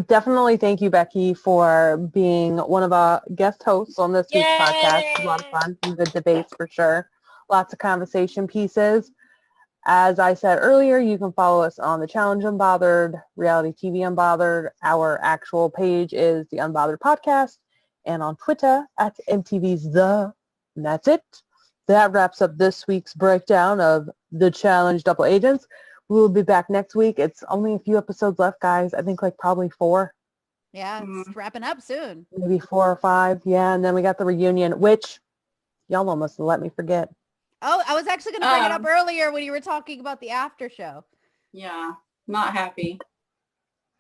Definitely thank you, Becky, for being one of our guest hosts on this week's podcast. It was a lot of fun. Some good debates for sure. Lots of conversation pieces. As I said earlier, you can follow us on the Challenge Unbothered, Reality TV Unbothered. Our actual page is the Unbothered Podcast, and on Twitter at MTV's The. And that's it. That wraps up this week's breakdown of the Challenge Double Agents. We will be back next week. It's only a few episodes left, guys. I think like probably 4. Yeah, it's wrapping up soon. Maybe 4 or 5. Yeah, and then we got the reunion, which y'all almost let me forget. Oh, I was actually going to bring it up earlier when you were talking about the after show. Yeah, not happy.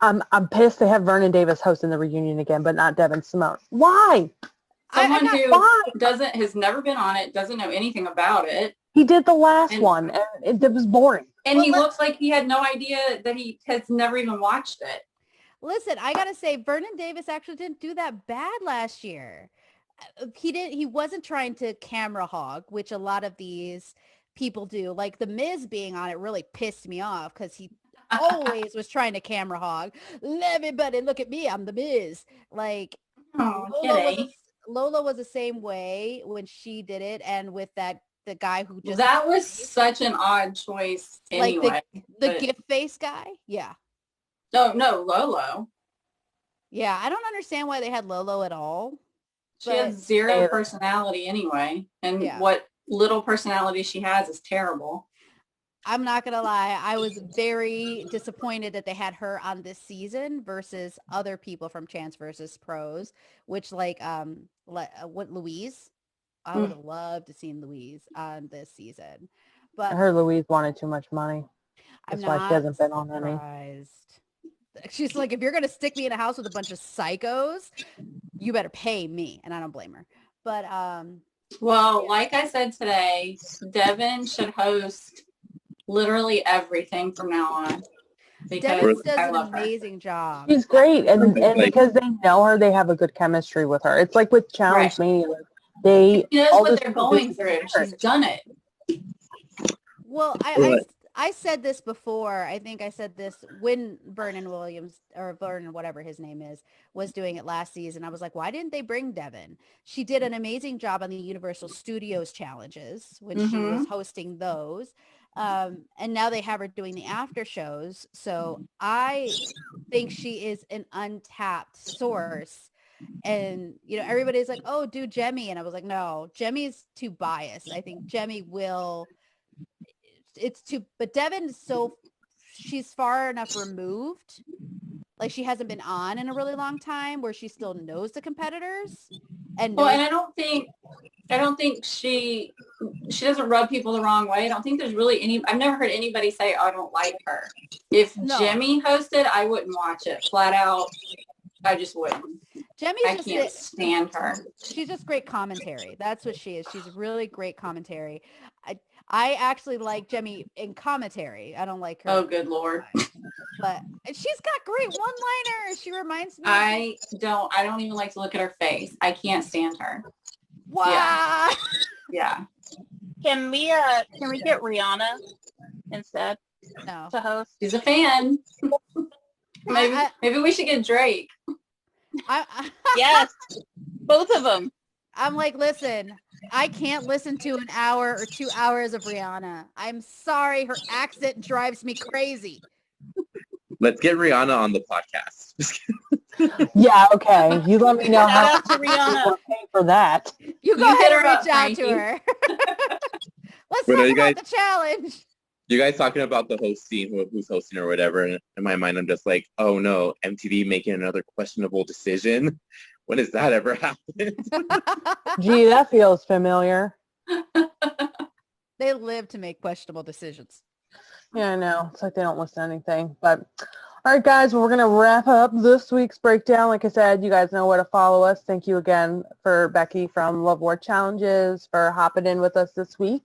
I'm pissed they have Vernon Davis hosting the reunion again, but not Devin Simone. Why? Someone who why? has never been on it, doesn't know anything about it. He did the last one, and it was boring. And he looks like he had no idea that he has never even watched it. Listen, I got to say, Vernon Davis actually didn't do that bad last year. He wasn't trying to camera hog, which a lot of these people do. Like The Miz being on it really pissed me off because he always was trying to camera hog. Everybody look at me, I'm The Miz. Like Lola was the same way when she did it, and with the guy who just that was such an odd choice anyway. Like the gift face guy. Yeah. No, Lolo. Yeah, I don't understand why they had Lolo at all. She has zero personality anyway. And what little personality she has is terrible. I'm not going to lie. I was very disappointed that they had her on this season versus other people from Chance versus Pros, which Louise? I would have loved to seen Louise on this season. But I heard Louise wanted too much money. That's why she hasn't been on any. She's like, if you're going to stick me in a house with a bunch of psychos, you better pay me. And I don't blame her. But, well, like I said today, Devin should host literally everything from now on. Devin does an amazing job. She's great. And because they know her, they have a good chemistry with her. It's like with Challenge Mania. She knows what they're going through. She's done it. Well, I said this before. I think I said this when Vernon Williams or Vernon, whatever his name is, was doing it last season. I was like, why didn't they bring Devin? She did an amazing job on the Universal Studios challenges when she was hosting those. And now they have her doing the after shows. So I think she is an untapped source. And, everybody's like, oh, do Jemmy. And I was like, no, Jemmy's too biased. I think Jemmy will... but Devin is she's far enough removed. Like she hasn't been on in a really long time where she still knows the competitors. And I don't think she doesn't rub people the wrong way. I don't think there's really I've never heard anybody say, oh, I don't like her. If Jemmy hosted, I wouldn't watch it flat out. I just wouldn't. I can't stand her. She's just great commentary. That's what she is. She's really great commentary. I actually like Jemmy in commentary. I don't like her. Oh, good Lord. But she's got great one-liners. She reminds me. I don't even like to look at her face. I can't stand her. Wow. Yeah. Can we get Rihanna instead? No. to host. She's a fan. Maybe we should get Drake. Yes, both of them. I'm like, listen, I can't listen to an hour or 2 hours of Rihanna. I'm sorry, her accent drives me crazy. Let's get Rihanna on the podcast. Yeah, okay. You let me know Shout how out to Rihanna. we're paying for that. You go You ahead hit and her up, reach out to Frankie. her. Let's Wait, are talk you about guys- the challenge. You guys talking about the hosting, who's hosting or whatever, and in my mind, I'm just like, oh no, MTV making another questionable decision? When has that ever happened? Gee, that feels familiar. They live to make questionable decisions. Yeah, I know. It's like they don't listen to anything. But all right, guys, well, we're going to wrap up this week's breakdown. Like I said, you guys know where to follow us. Thank you again for Becky from Love War Challenges for hopping in with us this week.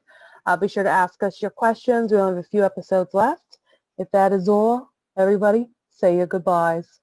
Be sure to ask us your questions. We only have a few episodes left. If that is all, everybody, say your goodbyes.